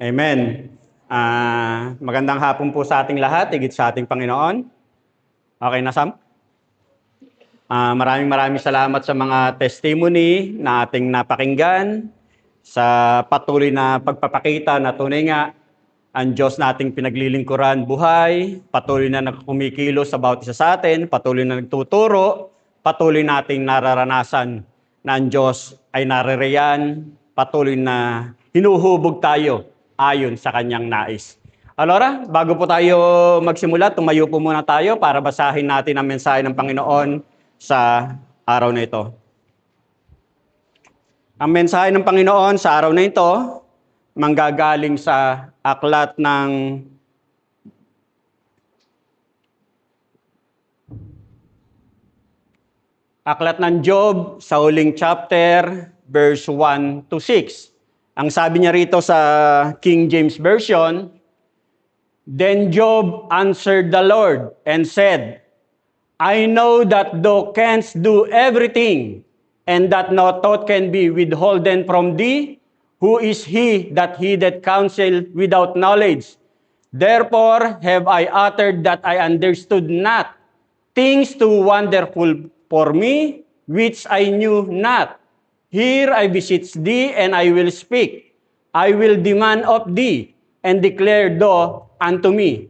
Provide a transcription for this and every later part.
Amen. Magandang hapon po sa ating lahat, higit sa ating Panginoon. Okay na, Sam? Maraming salamat sa mga testimony na ating napakinggan, sa patuloy na pagpapakita na tunay nga ang Diyos nating pinaglilingkuran buhay, patuloy na kumikilos sa bawat isa sa atin, patuloy na nagtuturo, patuloy nating nararanasan na ang Diyos ay naririyan, patuloy na hinuhubog tayo ayon sa kanyang nais. Alora, bago po tayo magsimula, tumayo po muna tayo para basahin natin ang mensahe ng Panginoon sa araw na ito. Ang mensahe ng Panginoon sa araw na ito, manggagaling sa aklat ng Job sa huling chapter, verse 1 to 6. Ang sabi niya rito sa King James Version, "Then Job answered the Lord and said, I know that thou canst do everything, and that no thought can be withholden from thee. Who is he that hideth counsel without knowledge? Therefore have I uttered that I understood not, things too wonderful for me, which I knew not. Here I beseech thee, and I will speak. I will demand of thee, and declare thou unto me.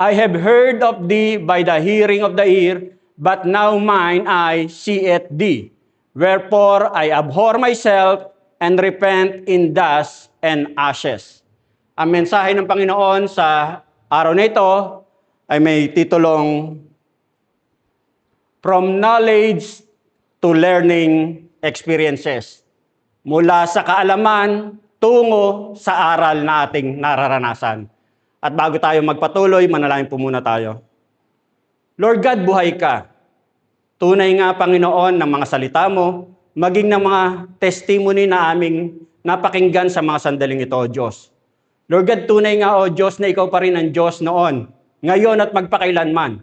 I have heard of thee by the hearing of the ear, but now mine eye seeth thee. Wherefore I abhor myself, and repent in dust and ashes." Ang mensahe ng Panginoon sa araw na ito ay may titulong From Knowledge to Learning Experiences. Mula sa kaalaman tungo sa aral na ating nararanasan. At bago tayo magpatuloy, manalangin po muna tayo. Lord God, buhay ka. Tunay nga, Panginoon, ng mga salita mo, maging ng mga testimony na aming napakinggan sa mga sandaling ito, O Diyos. Lord God, tunay nga, O Diyos, na ikaw pa rin ang Diyos noon, ngayon at magpakailanman.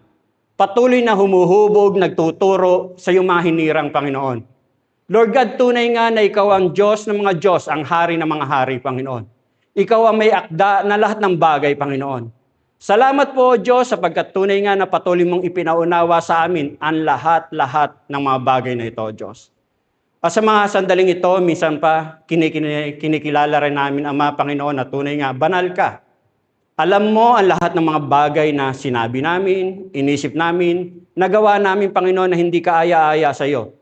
Patuloy na humuhubog, nagtuturo sa iyong mga hinirang, Panginoon. Lord God, tunay nga na ikaw ang Diyos ng mga Diyos, ang hari ng mga hari, Panginoon. Ikaw ang may akda na lahat ng bagay, Panginoon. Salamat po, Diyos, sapagkat tunay nga na patuloy mong ipinaunawa sa amin ang lahat-lahat ng mga bagay na ito, Diyos. At sa mga sandaling ito, minsan pa kinikilala rin namin, Ama, Panginoon, na tunay nga, banal ka. Alam mo ang lahat ng mga bagay na sinabi namin, inisip namin, nagawa namin, Panginoon, na hindi kaaya-aya sa iyo.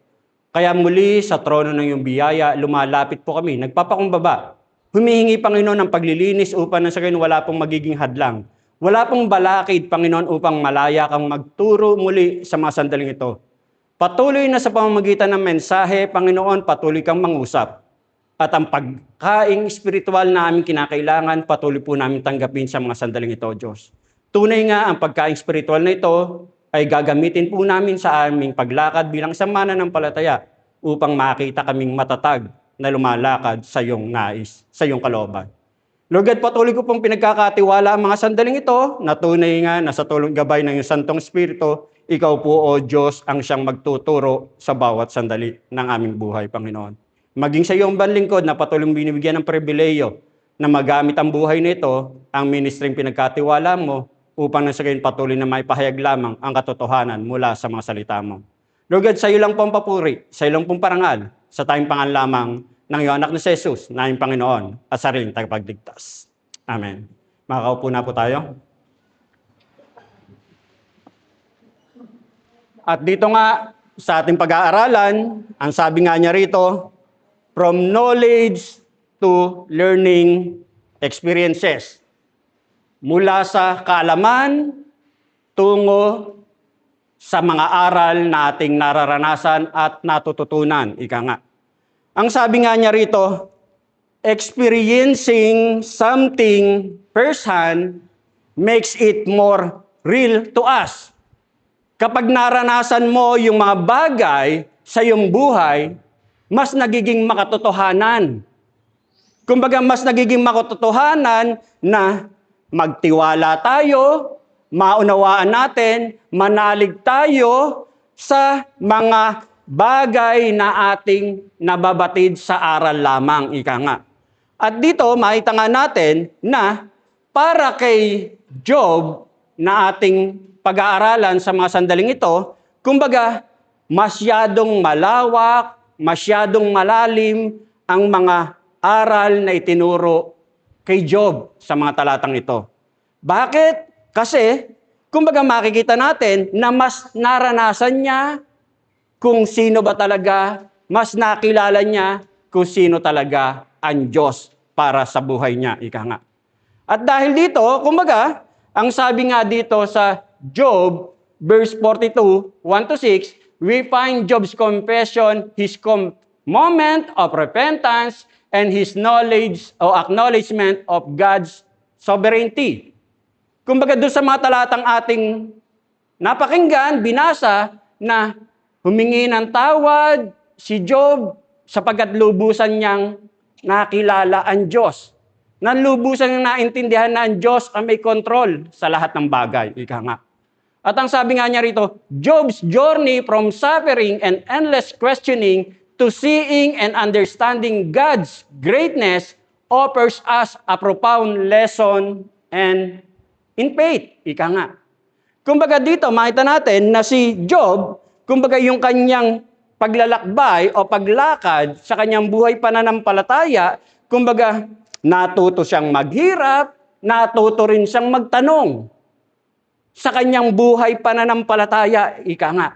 Kaya muli sa trono ng iyong biyaya, lumalapit po kami, nagpapakumbaba. Humihingi, Panginoon, ng paglilinis upang sa gayon wala pong magiging hadlang. Wala pong balakid, Panginoon, upang malaya kang magturo muli sa mga sandaling ito. Patuloy na sa pamamagitan ng mensahe, Panginoon, patuloy kang mangusap. At ang pagkaing espiritual na aming kinakailangan, patuloy po namin tanggapin sa mga sandaling ito, Diyos. Tunay nga, ang pagkaing espiritual na ito ay gagamitin po namin sa aming paglakad bilang isang mananampalataya upang makita kaming matatag na lumalakad sa iyong nais, sa iyong kalooban. Lord God, patuloy ko pong pinagkakatiwala ang mga sandaling ito na tunay nga na sa tulong gabay ng iyong Santong Espiritu, ikaw po, O Diyos, ang siyang magtuturo sa bawat sandali ng aming buhay, Panginoon. Maging sa iyong banlingkod na patuloy binibigyan ng pribileyo na magamit ang buhay nito, ang ministring pinagkatiwala mo, upang nasa gayon patuloy na maipahayag lamang ang katotohanan mula sa mga salita mo. Lord God, sa iyo lang pong papuri, sa iyo lang pong parangal, sa tayong pangalan lamang ng iyong anak na si Jesus, na aming Panginoon at sariling tagapagligtas. Amen. Makakaupo na po tayo. At dito nga, sa ating pag-aaralan, ang sabi nga niya rito, From Knowledge to Learning Experiences. Mula sa kaalaman tungo sa mga aral na ating nararanasan at natututunan. Ika nga. Ang sabi nga niya rito, experiencing something firsthand makes it more real to us. Kapag naranasan mo yung mga bagay sa iyong buhay, mas nagiging makatotohanan. Kumbaga, mas nagiging makatotohanan na magtiwala tayo, maunawaan natin, manalig tayo sa mga bagay na ating nababatid sa aral lamang, ika nga. At dito, makita nga natin na para kay Job na ating pag-aaralan sa mga sandaling ito, kumbaga, masyadong malawak, masyadong malalim ang mga aral na itinuro kay Job sa mga talatang ito. Bakit? Kasi, kumbaga makikita natin na mas naranasan niya kung sino ba talaga, mas nakilala niya kung sino talaga ang Diyos para sa buhay niya, ika nga. At dahil dito, kumbaga, ang sabi nga dito sa Job, verse 42, 1-6, we find Job's confession, his moment of repentance, and his knowledge o acknowledgement of God's sovereignty. Kumbaga doon sa mga talatang ating napakinggan, binasa, na humingi ng tawad si Job sapagkat lubusan niyang nakilala ang Diyos. Nanlubusan niyang naintindihan na ang Diyos ang may kontrol sa lahat ng bagay. Ika nga. At ang sabi nga niya rito, Job's journey from suffering and endless questioning to seeing and understanding God's greatness offers us a profound lesson and in faith. Ika nga. Kumbaga dito, makita natin na si Job, kumbaga yung kanyang paglalakbay o paglakad sa kanyang buhay pananampalataya, kumbaga natuto siyang maghirap, natuto rin siyang magtanong sa kanyang buhay pananampalataya, ika nga.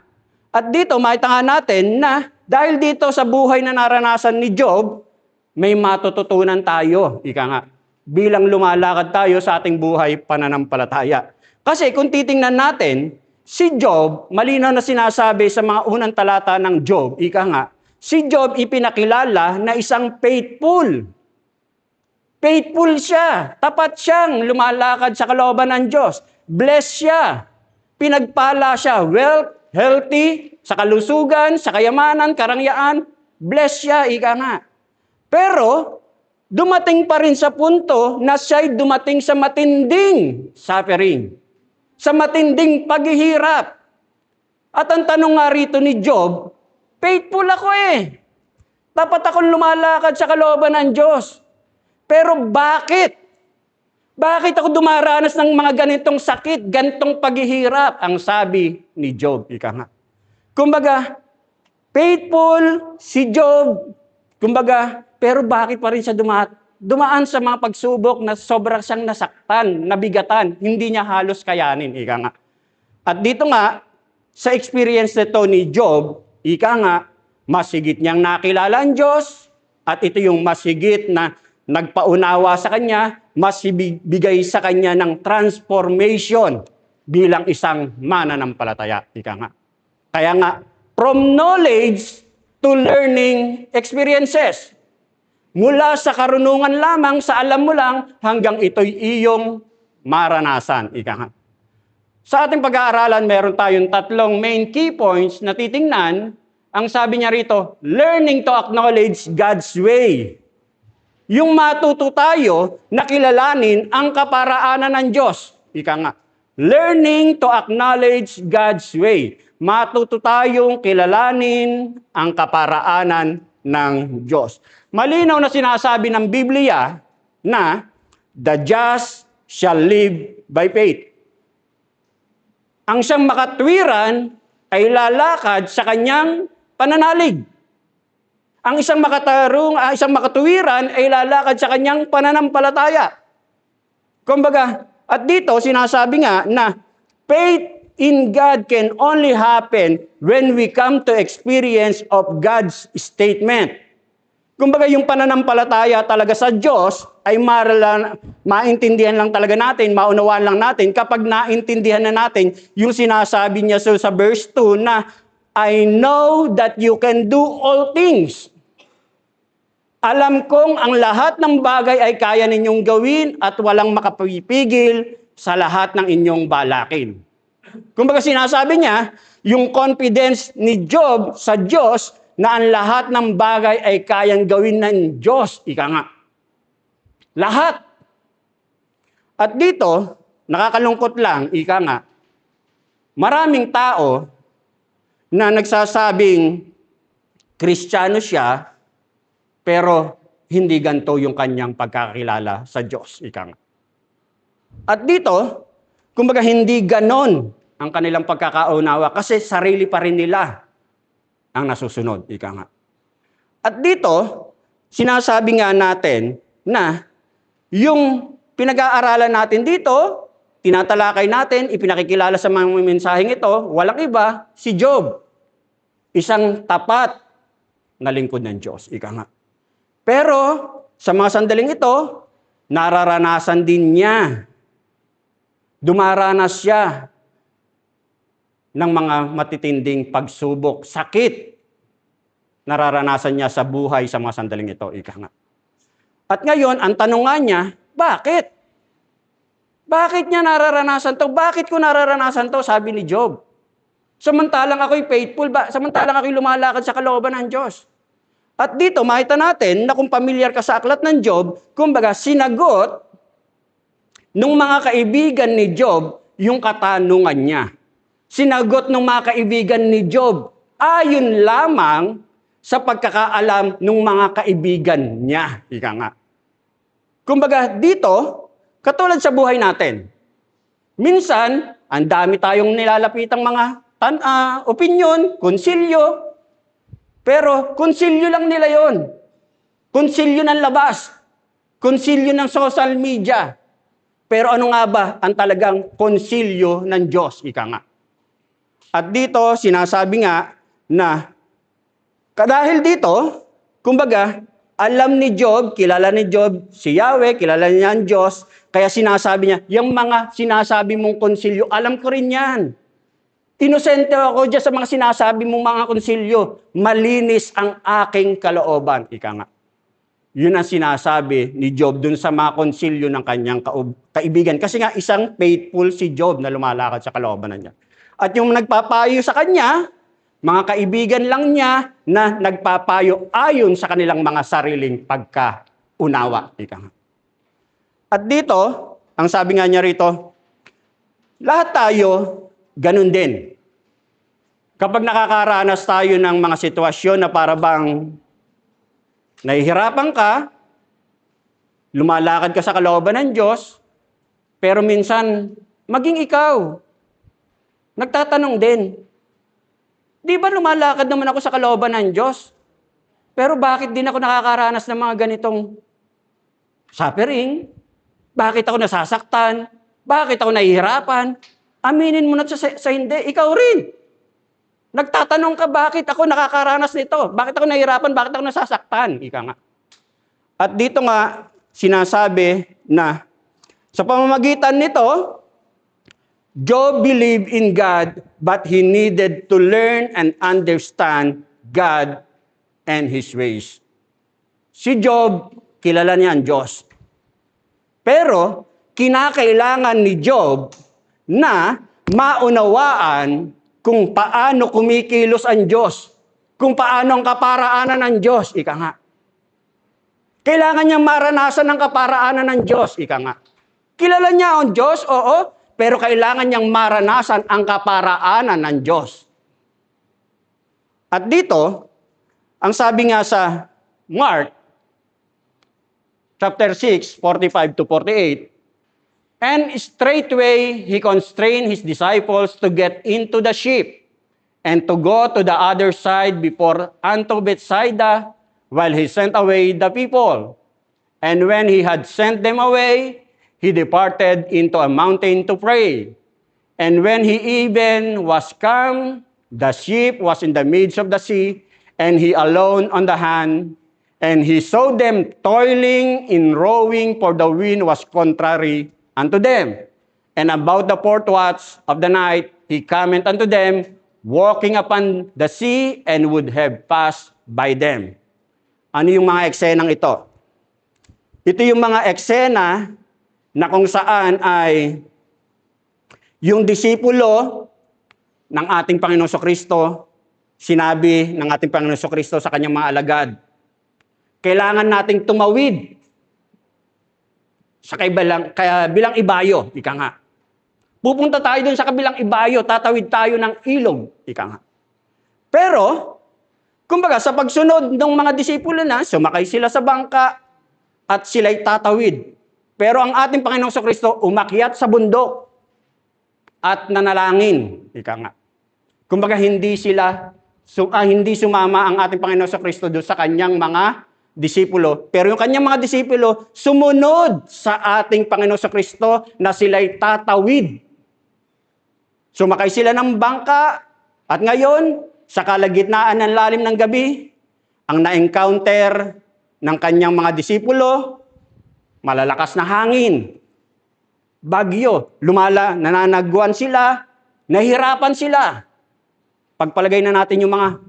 At dito, makita nga natin na dahil dito sa buhay na naranasan ni Job, may matututunan tayo, ika nga, bilang lumalakad tayo sa ating buhay pananampalataya. Kasi kung titingnan natin, si Job, malinaw na sinasabi sa mga unang talata ng Job, ika nga, si Job ipinakilala na isang faithful. Faithful siya, tapat siyang lumalakad sa kalooban ng Diyos. Blessed siya, pinagpala siya, wealth, healthy, sa kalusugan, sa kayamanan, karangyaan, blessed siya, ika nga. Pero, dumating pa rin sa punto na siya'y dumating sa matinding suffering, sa matinding paghihirap. At ang tanong nga rito ni Job, faithful ako eh. Dapat akong lumalakad sa kalooban ng Diyos. Pero bakit? Bakit ako dumaranas ng mga ganitong sakit, ganitong paghihirap? Ang sabi ni Job, ika nga. Kumbaga, faithful si Job. Kumbaga, pero bakit pa rin siya dumaan sa mga pagsubok na sobrang siyang nasaktan, nabigatan, hindi niya halos kayanin, ika nga. At dito nga, sa experience nito ni Job, ika nga, mas higit niyang nakilala ang Diyos, at ito yung mas higit na nagpaunawa sa kanya, mas bigay sa kanya ng transformation bilang isang mananampalataya, ika nga. Kaya nga, from knowledge to learning experiences. Mula sa karunungan lamang, sa alam mo lang, hanggang ito'y iyong maranasan. Ika nga. Sa ating pag-aaralan, meron tayong tatlong main key points na titingnan. Ang sabi niya rito, learning to acknowledge God's way. Yung matuto tayo na kilalanin ang kaparaanan ng Diyos. Ika nga. Learning to acknowledge God's way. Matuto tayong kilalanin ang kaparaanan ng Diyos. Malinaw na sinasabi ng Biblia na the just shall live by faith. Ang siyang makatwiran ay lalakad sa kanyang pananalig. Ang isang makatuwiran ay lalakad sa kanyang pananampalataya. Kumbaga, at dito sinasabi nga na faith in God can only happen when we come to experience of God's statement. Kumbaga yung pananampalataya talaga sa Diyos ay maintindihan lang talaga natin, maunawaan lang natin kapag naintindihan na natin yung sinasabi niya sa verse 2 na I know that you can do all things. Alam kong ang lahat ng bagay ay kaya ninyong gawin at walang makapipigil sa lahat ng inyong balakin. Kumbaga sinasabi niya, yung confidence ni Job sa Diyos na ang lahat ng bagay ay kayang gawin ng Diyos. Ika nga. Lahat. At dito, nakakalungkot lang, ika nga, maraming tao na nagsasabing Kristiyano siya, pero hindi ganito yung kanyang pagkakilala sa Diyos. Ika nga. At dito, kumbaga hindi ganon ang kanilang pagkakaunawa kasi sarili pa rin nila ang nasusunod. Ika nga. At dito, sinasabi nga natin na yung pinag-aaralan natin dito, tinatalakay natin, ipinakikilala sa mga mensaheng ito, walang iba, si Job. Isang tapat na lingkod ng Diyos. Ika nga. Pero, sa mga sandaling ito, nararanasan din niya. Dumaranas siya ng mga matitinding pagsubok, sakit. Nararanasan niya sa buhay sa mga sandaling ito. Ika nga. At ngayon, ang tanong nga niya, bakit? Bakit niya nararanasan to? Bakit ko nararanasan to? Sabi ni Job. Samantalang ako'y faithful, samantalang ako'y lumalakad sa kalooban ng Diyos. At dito, makita natin na kung pamilyar ka sa aklat ng Job, kumbaga sinagot ng mga kaibigan ni Job yung katanungan niya. Sinagot ng mga kaibigan ni Job ayon lamang sa pagkakaalam ng mga kaibigan niya. Ika nga. Kumbaga dito, katulad sa buhay natin, minsan, ang dami tayong nilalapitang mga opinion, konsilyo, pero konsilyo lang nila yon. Konsilyo ng labas, konsilyo ng social media. Pero ano nga ba ang talagang konsilyo ng Diyos? Ika nga. At dito, sinasabi nga na dahil dito, kumbaga, alam ni Job, kilala ni Job si Yahweh, kilala niya ang Diyos, kaya sinasabi niya, yung mga sinasabi mong konsilyo, alam ko rin yan. Inosente ako dyan sa mga sinasabi mong mga konsilyo. Malinis ang aking kalooban. Ika nga. Yun ang sinasabi ni Job dun sa mga konsilyo ng kanyang kaibigan. Kasi nga isang faithful si Job na lumalakad sa kalooban niya. At yung nagpapayo sa kanya, mga kaibigan lang niya na nagpapayo ayon sa kanilang mga sariling pagkaunawa. Ika nga. At dito, ang sabi nga niya rito, lahat tayo ganun din. Kapag nakakaranas tayo ng mga sitwasyon na para bang nahihirapan ka, lumalakad ka sa kalooban ng Diyos, pero minsan, maging ikaw, nagtatanong din, di ba lumalakad naman ako sa kalooban ng Diyos? Pero bakit din ako nakakaranas ng mga ganitong suffering? Bakit ako nasasaktan? Bakit ako nahihirapan? Aminin mo na sa hindi, ikaw rin. Nagtatanong ka, bakit ako nakakaranas nito? Bakit ako nahihirapan? Bakit ako nasasaktan? Ika nga. At dito nga, sinasabi na sa pamamagitan nito, Job believed in God, but he needed to learn and understand God and His ways. Si Job, kilala niya ang Diyos. Pero, kinakailangan ni Job na maunawaan kung paano kumikilos ang Diyos, kung paano ang kaparaanan ng Diyos, ika nga. Kailangan niyang maranasan ang kaparaanan ng Diyos, ika nga. Kilala niya ang Diyos, oo, pero kailangan niyang maranasan ang kaparaanan ng Diyos. At dito, ang sabi nga sa Mark, chapter 6, 45 to 48, and straightway he constrained his disciples to get into the ship and to go to the other side before unto Bethsaida, while he sent away the people. And when he had sent them away, he departed into a mountain to pray. And when he even was come, the ship was in the midst of the sea, and he alone on the hand. And he saw them toiling in rowing, for the wind was contrary unto them. And about the fourth watch of the night, he cometh unto them, walking upon the sea, and would have passed by them. Ano yung mga eksenang ito? Ito yung mga eksena na kung saan ay yung disipulo ng ating Panginoon Kristo, sinabi ng ating Panginoon Kristo sa kanyang mga alagad, kailangan nating tumawid sa kabilang ibayo, ika nga. Pupunta tayo dun sa kabilang ibayo, tatawid tayo ng ilog, ika nga. Pero, Kumbaga, sa pagsunod ng mga disipulo na, sumakay sila sa bangka at sila'y tatawid. Pero ang ating Panginoong Kristo umakyat sa bundok at nanalangin. Ika nga. Kumbaga, hindi sumama ang ating Panginoong Kristo doon sa kanyang mga disipulo. Pero yung kanyang mga disipulo, sumunod sa ating Panginoong Kristo na sila'y tatawid. Sumakay sila ng bangka at ngayon, sa kalagitnaan ng lalim ng gabi, ang na-encounter ng kanyang mga disipulo, malalakas na hangin, bagyo, nananagwan sila, nahihirapan sila. Pagpalagay na natin yung mga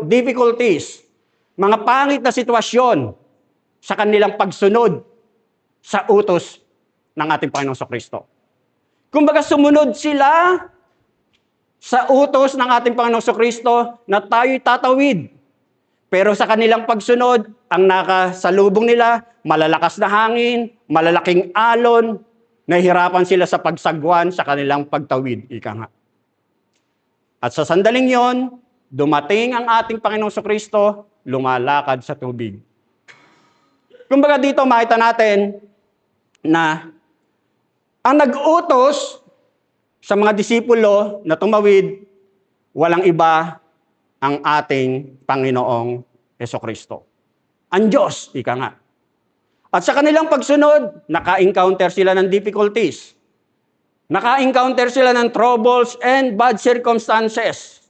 difficulties, mga pangit na sitwasyon sa kanilang pagsunod sa utos ng ating Panginoong Kristo. Kumbaga sumunod sila sa utos ng ating Panginoong Kristo na tayo'y tatawid. Pero sa kanilang pagsunod, ang nakasalubong nila, malalakas na hangin, malalaking alon, nahihirapan sila sa pagsagwan sa kanilang pagtawid. Ika nga. At sa sandaling yon, dumating ang ating Panginoong Kristo, lumalakad sa tubig. Kumbaga dito makita natin na ang nag-utos sa mga disipulo na tumawid, walang iba ang ating Panginoong Kristo. Ang Diyos, ika nga. At sa kanilang pagsunod, naka-encounter sila ng difficulties. Naka-encounter sila ng troubles and bad circumstances.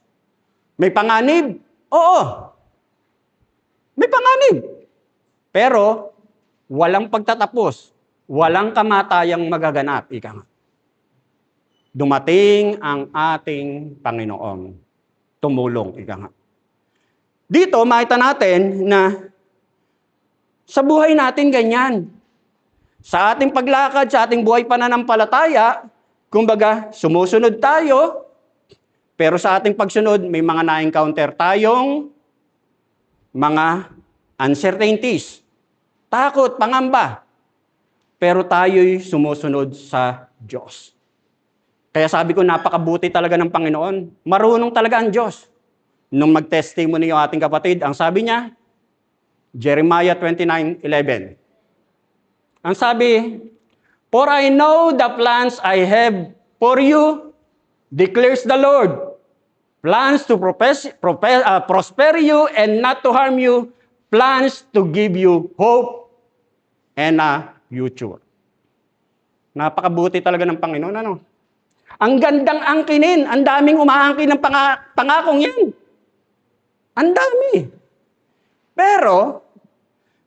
May panganib? Oo. May panganib. Pero, walang pagtatapos. Walang kamatayang magaganap, ika nga. Dumating ang ating Panginoon. Tumulong, ika nga. Dito, makita natin na sa buhay natin ganyan. Sa ating paglakad, sa ating buhay pananampalataya, kumbaga, sumusunod tayo, pero sa ating pagsunod, may mga na-encounter tayong mga uncertainties, takot, pangamba. Pero tayo'y sumusunod sa Diyos. Kaya sabi ko, napakabuti talaga ng Panginoon. Marunong talaga ang Diyos. Nung mag-testimony yung ating kapatid, ang sabi niya, Jeremiah 29:11. Ang sabi, "For I know the plans I have for you, declares the Lord. Plans to prosper you and not to harm you, plans to give you hope and a future." Napakabuti talaga ng Panginoon, ano? Ang gandang angkinin, ang daming umaangkin ng pangakong yan. Ang dami. Pero,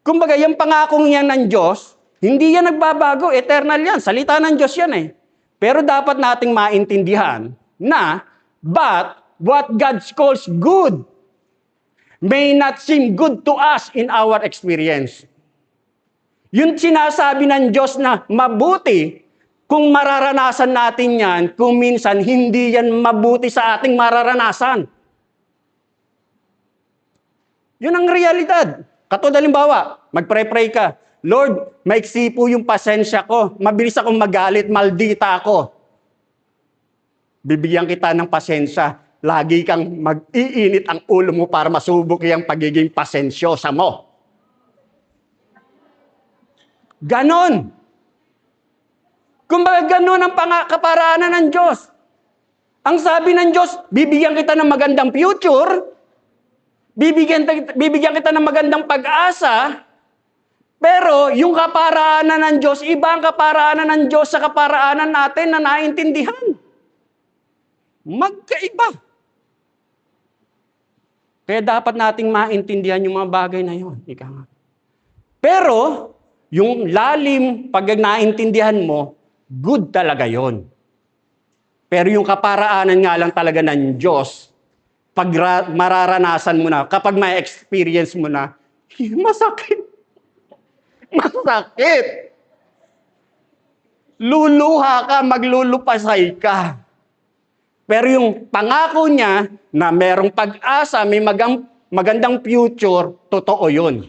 kumbaga yung pangakong yan ng Diyos, hindi yan nagbabago, eternal yan. Salita ng Diyos yan eh. Pero dapat nating maintindihan na, but what God calls good may not seem good to us in our experience. Yung sinasabi ng Diyos na mabuti, kung mararanasan natin yan, kung minsan hindi yan mabuti sa ating mararanasan. Yun ang realidad. Katulad halimbawa, magpray-pray ka, Lord, maiksi po yung pasensya ko. Mabilis akong magalit, maldita ako. Bibigyan kita ng pasensya. Lagi kang mag-iinit ang ulo mo para masubok yung pagiging pasensyosa mo. Ganon. Kumbaga ganon ang kaparaanan ng Diyos. Ang sabi ng Diyos, bibigyan kita ng magandang future, bibigyan kita ng magandang pag-asa, pero yung kaparaanan ng Diyos, iba ang kaparaanan ng Diyos sa kaparaanan natin na naintindihan. Magkaiba. Kaya dapat nating maintindihan yung mga bagay na yun. Ika nga. Pero, yung lalim, pag naintindihan mo, good talaga yon. Pero yung kaparaanan nga lang talaga ng Diyos, pag mararanasan mo na, kapag may experience mo na, masakit. Masakit. Luluha ka, maglulupasay ka. Pero yung pangako niya na merong pag-asa, may magandang future, totoo yun.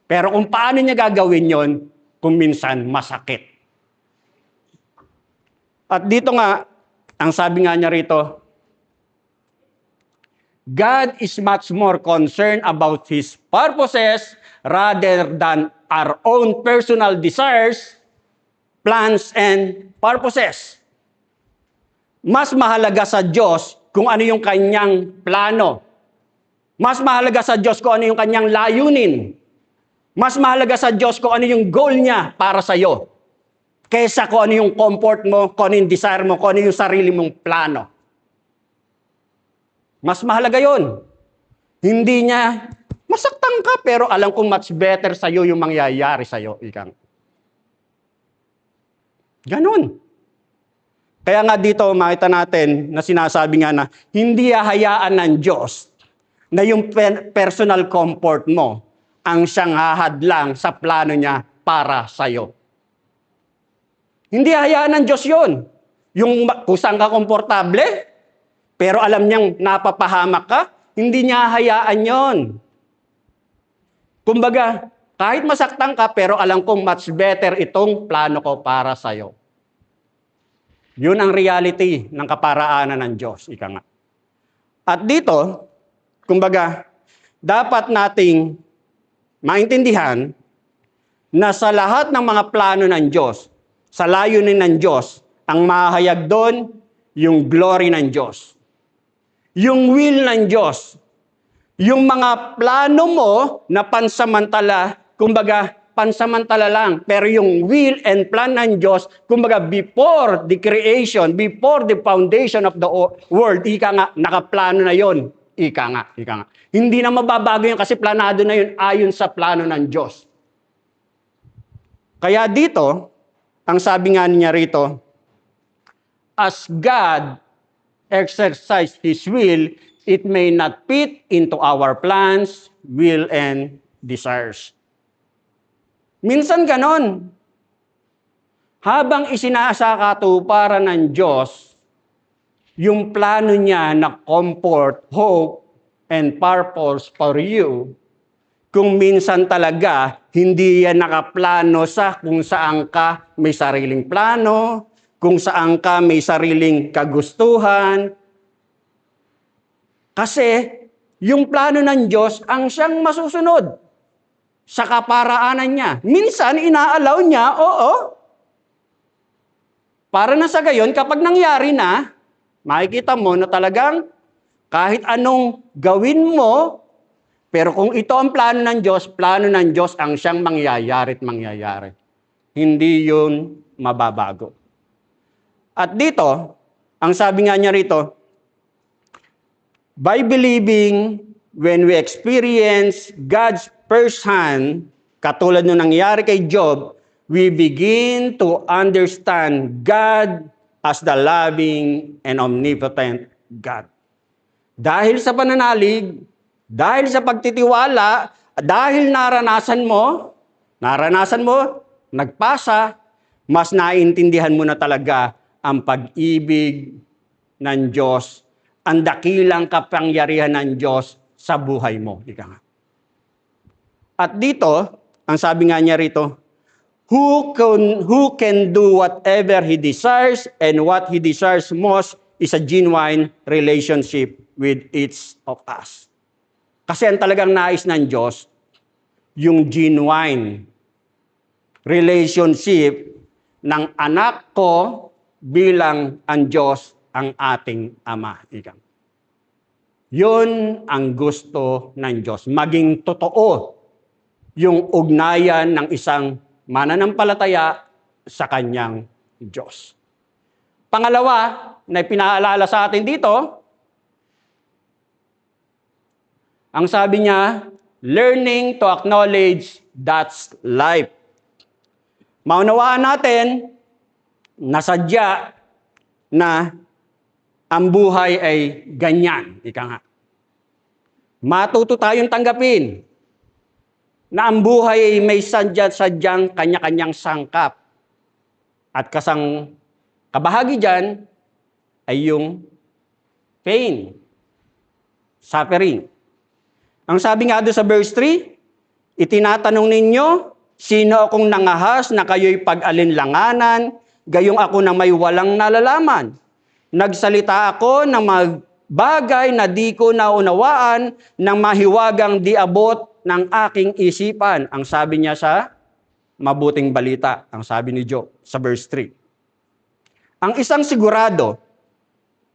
Pero kung paano niya gagawin yon, kung minsan masakit. At dito nga, ang sabi nga niya rito, God is much more concerned about His purposes rather than our own personal desires, plans, and purposes. Mas mahalaga sa Diyos kung ano yung kanyang plano. Mas mahalaga sa Diyos kung ano yung kanyang layunin. Mas mahalaga sa Diyos kung ano yung goal niya para sa iyo. Kesa kung ano yung comfort mo, kung ano yung desire mo, kung ano yung sarili mong plano. Mas mahalaga yon. Hindi niya, masaktan ka, pero alam kong much better sa iyo yung mangyayari sa iyo. Ganon. Kaya nga dito makita natin na sinasabi nga na hindi hahayaan ng Diyos na yung personal comfort mo ang siyang hahadlang sa plano niya para sa iyo. Hindi hahayaan ng Diyos yun. Yung kung saan ka komportable, pero alam niyang napapahamak ka, hindi niya hahayaan yon. Kumbaga, kahit masaktan ka, pero alam kong much better itong plano ko para sa iyo. Yun ang reality ng kaparaanan ng Diyos, ika nga. At dito, kumbaga, dapat nating maintindihan na sa lahat ng mga plano ng Diyos, sa layunin ng Diyos, ang mahayag doon, yung glory ng Diyos. Yung will ng Diyos. Yung mga plano mo na pansamantala, kumbaga, pansamantala lang. Pero yung will and plan ng Diyos, kumbaga before the creation, before the foundation of the world, ika nga, nakaplano na yon. Ika nga. Hindi na mababago yun kasi planado na yun ayon sa plano ng Diyos. Kaya dito, ang sabi nga niya rito, as God exercise His will, it may not fit into our plans, will, and desires. Minsan ganon. Habang isinasakatuparan ng Diyos yung plano niya na comfort, hope, and purpose for you, kung minsan talaga hindi yan nakaplano sa kung saan ka may sariling plano, kung saan ka may sariling kagustuhan. Kasi yung plano ng Diyos ang siyang masusunod sa kaparaanan niya. Minsan, inaalaw niya, oo. Para na sa gayon, kapag nangyari na, makikita mo na talagang kahit anong gawin mo, pero kung ito ang plano ng Diyos ang siyang mangyayari at mangyayari. Hindi yun mababago. At dito, ang sabi nga niya rito, by believing, when we experience God's first-hand, katulad nung nangyari kay Job, we begin to understand God as the loving and omnipotent God. Dahil sa pananalig, dahil sa pagtitiwala, dahil naranasan mo, nagpasa, mas naiintindihan mo na talaga ang pag-ibig ng Diyos, ang dakilang kapangyarihan ng Diyos sa buhay mo. Ika nga. At dito, ang sabi nga niya rito, who can do whatever he desires, and what he desires most is a genuine relationship with each of us. Kasi ang talagang nais ng Diyos, yung genuine relationship ng anak ko bilang ang Diyos ang ating Ama. Yun ang gusto ng Diyos. Maging totoo yung ugnayan ng isang mananampalataya sa kanyang Diyos. Pangalawa, na pinaalala sa atin dito, ang sabi niya, learning to acknowledge that's life. Maunawaan natin na sadya na ang buhay ay ganyan. Ika nga. Matuto tayong tanggapin na ang buhay ay may sadyang kanya-kanyang sangkap. At kabahagi dyan ay yung pain, suffering. Ang sabi nga doon sa verse 3, itinatanong ninyo, sino akong nangahas na kayo'y pag-alinlanganan, gayong ako na may walang nalalaman. Nagsalita ako ng bagay na di ko naunawaan ng mahiwagang di abot ng aking isipan. Ang sabi niya sa Mabuting Balita, ang sabi ni Job sa verse 3. Ang isang sigurado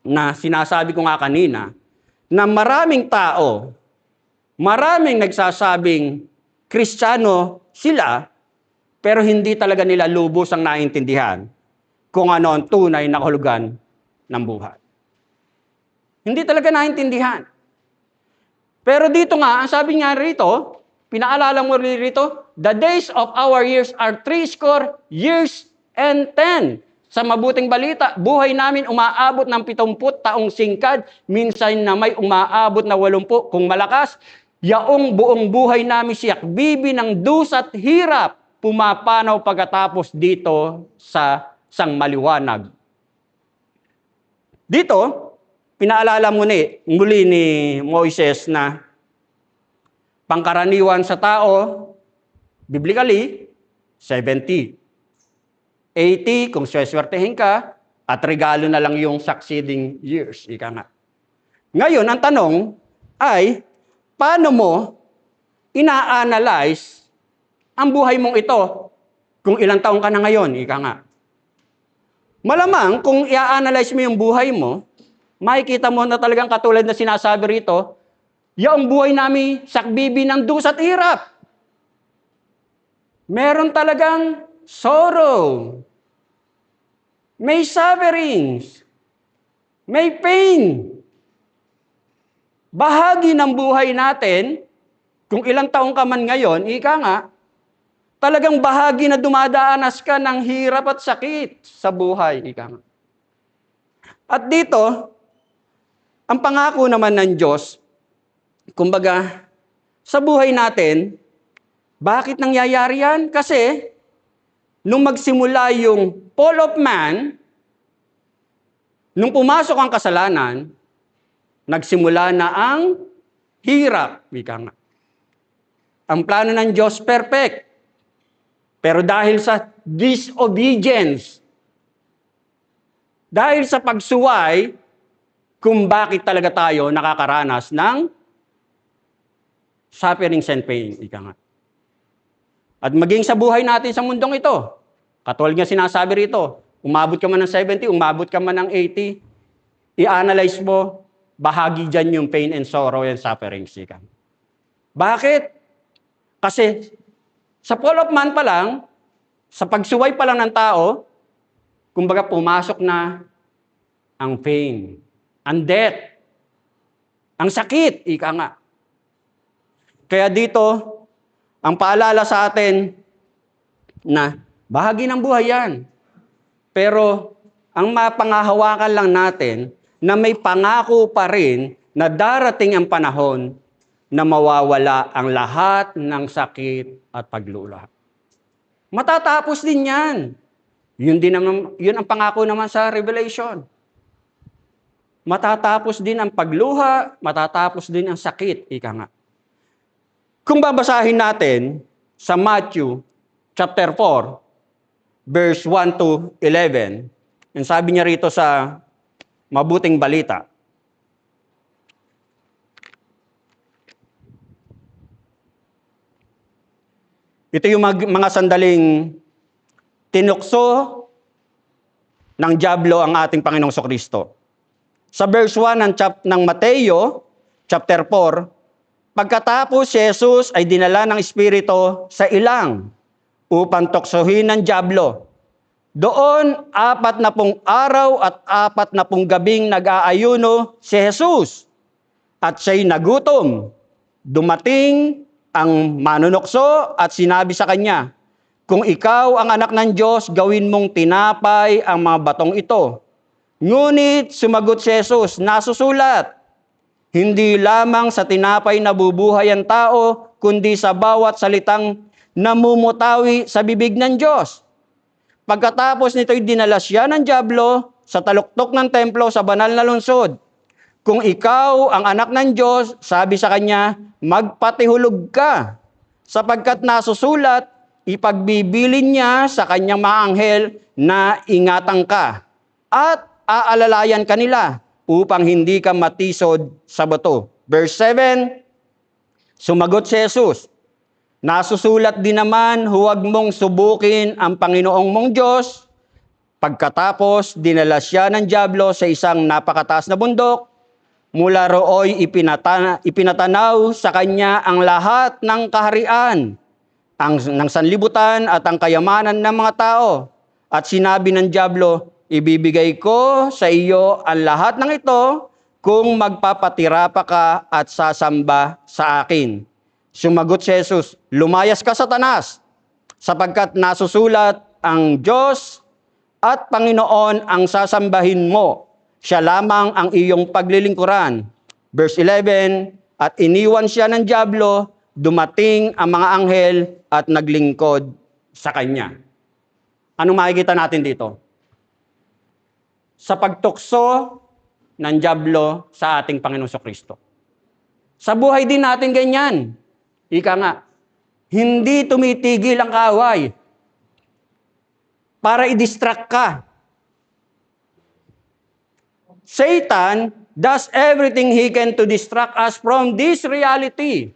na sinasabi ko nga kanina, na maraming tao, maraming nagsasabing Kristiyano sila, pero hindi talaga nila lubos ang naintindihan kung ano ang tunay na kahulugan ng buhay. Hindi talaga naintindihan. Pero dito nga, ang sabi nga rito, pinaalala mo rito, the days of our years are 80 years and 10. Sa Mabuting Balita, buhay namin umaabot ng 70 taong singkad, minsan na may umaabot na 80 kung malakas. Yaong buong buhay namin siyak bibi ng dusat hirap, pumapanaw pagkatapos dito sa sangmaliwanag. Dito, pinaalala muli ni Moises na pangkaraniwan sa tao, biblically, 70. 80 kung sweswertehin ka, at regalo na lang yung succeeding years. Ika nga. Ngayon, ang tanong ay, paano mo ina-analyze ang buhay mong ito kung ilang taong ka na ngayon? Ika nga. Malamang, kung i-analyze mo yung buhay mo, makikita mo na talagang katulad na sinasabi rito, yung buhay namin sakbibi ng dusat hirap. Meron talagang sorrow. May sufferings. May pain. Bahagi ng buhay natin, kung ilang taong ka man ngayon, ika nga, talagang bahagi na dumadaanas ka ng hirap at sakit sa buhay. Ika nga. At dito, ang pangako naman ng Diyos, kumbaga, sa buhay natin, bakit nangyayari yan? Kasi, nung magsimula yung fall of man, nung pumasok ang kasalanan, nagsimula na ang hirap. Wika nga. Ang plano ng Diyos, perfect. Pero dahil sa disobedience, dahil sa pagsuway, kung bakit talaga tayo nakakaranas ng sufferings and pain. Ika nga. At maging sa buhay natin sa mundong ito, katulad nga sinasabi rito, umabot ka man ng 70, umabot ka man ng 80, i-analyze mo, bahagi dyan yung pain and sorrow and suffering. Bakit? Kasi sa fall of man pa lang, sa pagsuway pa lang ng tao, kumbaga pumasok na ang pain, ang death, ang sakit, ika nga. Kaya dito, ang paalala sa atin na bahagi ng buhay yan. Pero ang mapangahawakan lang natin na may pangako pa rin na darating ang panahon na mawawala ang lahat ng sakit at paglula. Matatapos din yan. Yun ang pangako naman sa Revelation. Matatapos din ang pagluha, matatapos din ang sakit, ika nga. Kung babasahin natin sa Matthew chapter 4, verse 1 to 11, ang sabi niya rito sa Mabuting Balita, ito yung mga sandaling tinukso ng dyablo ang ating Panginoong Kristo. Sa verse 1 ng Mateo, chapter 4, pagkatapos si Jesus ay dinala ng Espiritu sa ilang upang tuksohin ng dyablo. Doon, 40 araw at 40 gabing nag-aayuno si Jesus. At siya'y nagutom. Dumating ang manunukso at sinabi sa kanya, kung ikaw ang anak ng Diyos, gawin mong tinapay ang mga batong ito. Ngunit sumagot si Jesus, nasusulat, hindi lamang sa tinapay nabubuhay ang tao, kundi sa bawat salitang namumutawi sa bibig ng Diyos. Pagkatapos nito'y dinala siya ng dyablo sa taluktok ng templo sa banal na lungsod. Kung ikaw ang anak ng Diyos, sabi sa kanya, magpatihulog ka, sapagkat nasusulat, ipagbibilin niya sa kanyang mga anghel na ingatan ka, at aalalayan kanila upang hindi ka matisod sa bato. Verse 7, sumagot si Jesus, nasusulat din naman, huwag mong subukin ang Panginoong mong Diyos. Pagkatapos, dinala siya ng dyablo sa isang napakataas na bundok. Mula rooy ipinatanaw sa kanya ang lahat ng kaharian, ng sanlibutan at ang kayamanan ng mga tao. At sinabi ng dyablo, ibibigay ko sa iyo ang lahat ng ito kung magpapatira pa ka at sasamba sa akin. Sumagot si Jesus, lumayas ka, Satanas, sapagkat nasusulat ang Diyos at Panginoon ang sasambahin mo. Siya lamang ang iyong paglilingkuran. Verse 11, at iniwan siya ng dyablo, dumating ang mga anghel at naglingkod sa kanya. Anong makikita natin dito? Sa pagtukso ng dyablo sa ating Panginoon Kristo. Sa buhay din natin ganyan. Ika nga, hindi tumitigil ang kaaway para i-distract ka. Satan does everything he can to distract us from this reality.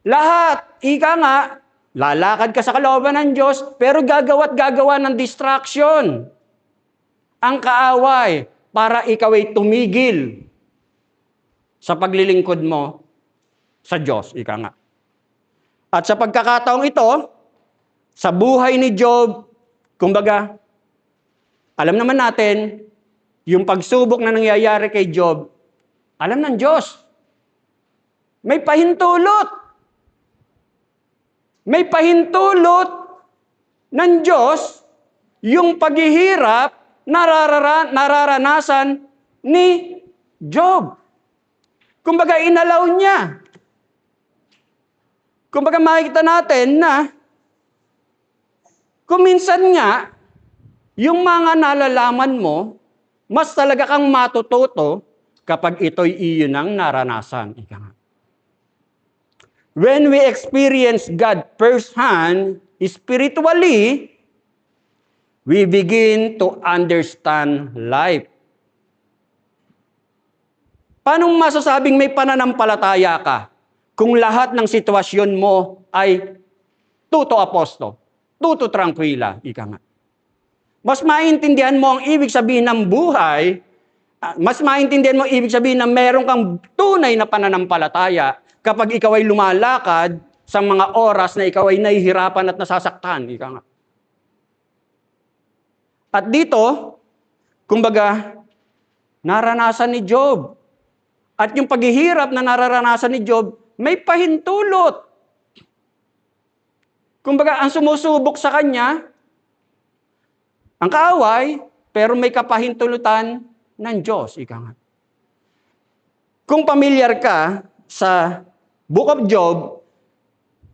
Lahat, ika nga, lalakad ka sa kalooban ng Diyos, pero gagawa ng distraction. Ang kaaway, para ikaw ay tumigil sa paglilingkod mo sa Diyos, ika nga. At sa pagkakataong ito, sa buhay ni Job, kumbaga, alam naman natin, yung pagsubok na nangyayari kay Job, alam ng Diyos. May pahintulot. May pahintulot ng Diyos yung paghihirap nararanasan ni Job. Kumbaga, inalaw niya. Kumbaga, makikita natin na kung minsan nga, yung mga nalalaman mo, mas talaga kang matututo kapag ito'y iyo nang naranasan. Ika nga. When we experience God firsthand, spiritually, we begin to understand life. Paano masasabing may pananampalataya ka kung lahat ng sitwasyon mo ay tuto aposto, tuto tranquila, ika nga. Mas maintindihan mo ang ibig sabihin ng buhay, mas maintindihan mo ang ibig sabihin na meron kang tunay na pananampalataya kapag ikaw ay lumalakad sa mga oras na ikaw ay nahihirapan at nasasaktan, ika nga. At dito, kumbaga, naranasan ni Job. At yung paghihirap na nararanasan ni Job, may pahintulot. Kumbaga, ang sumusubok sa kanya, ang kaaway, pero may kapahintulutan ng Diyos, ika nga. Kung pamilyar ka sa Book of Job,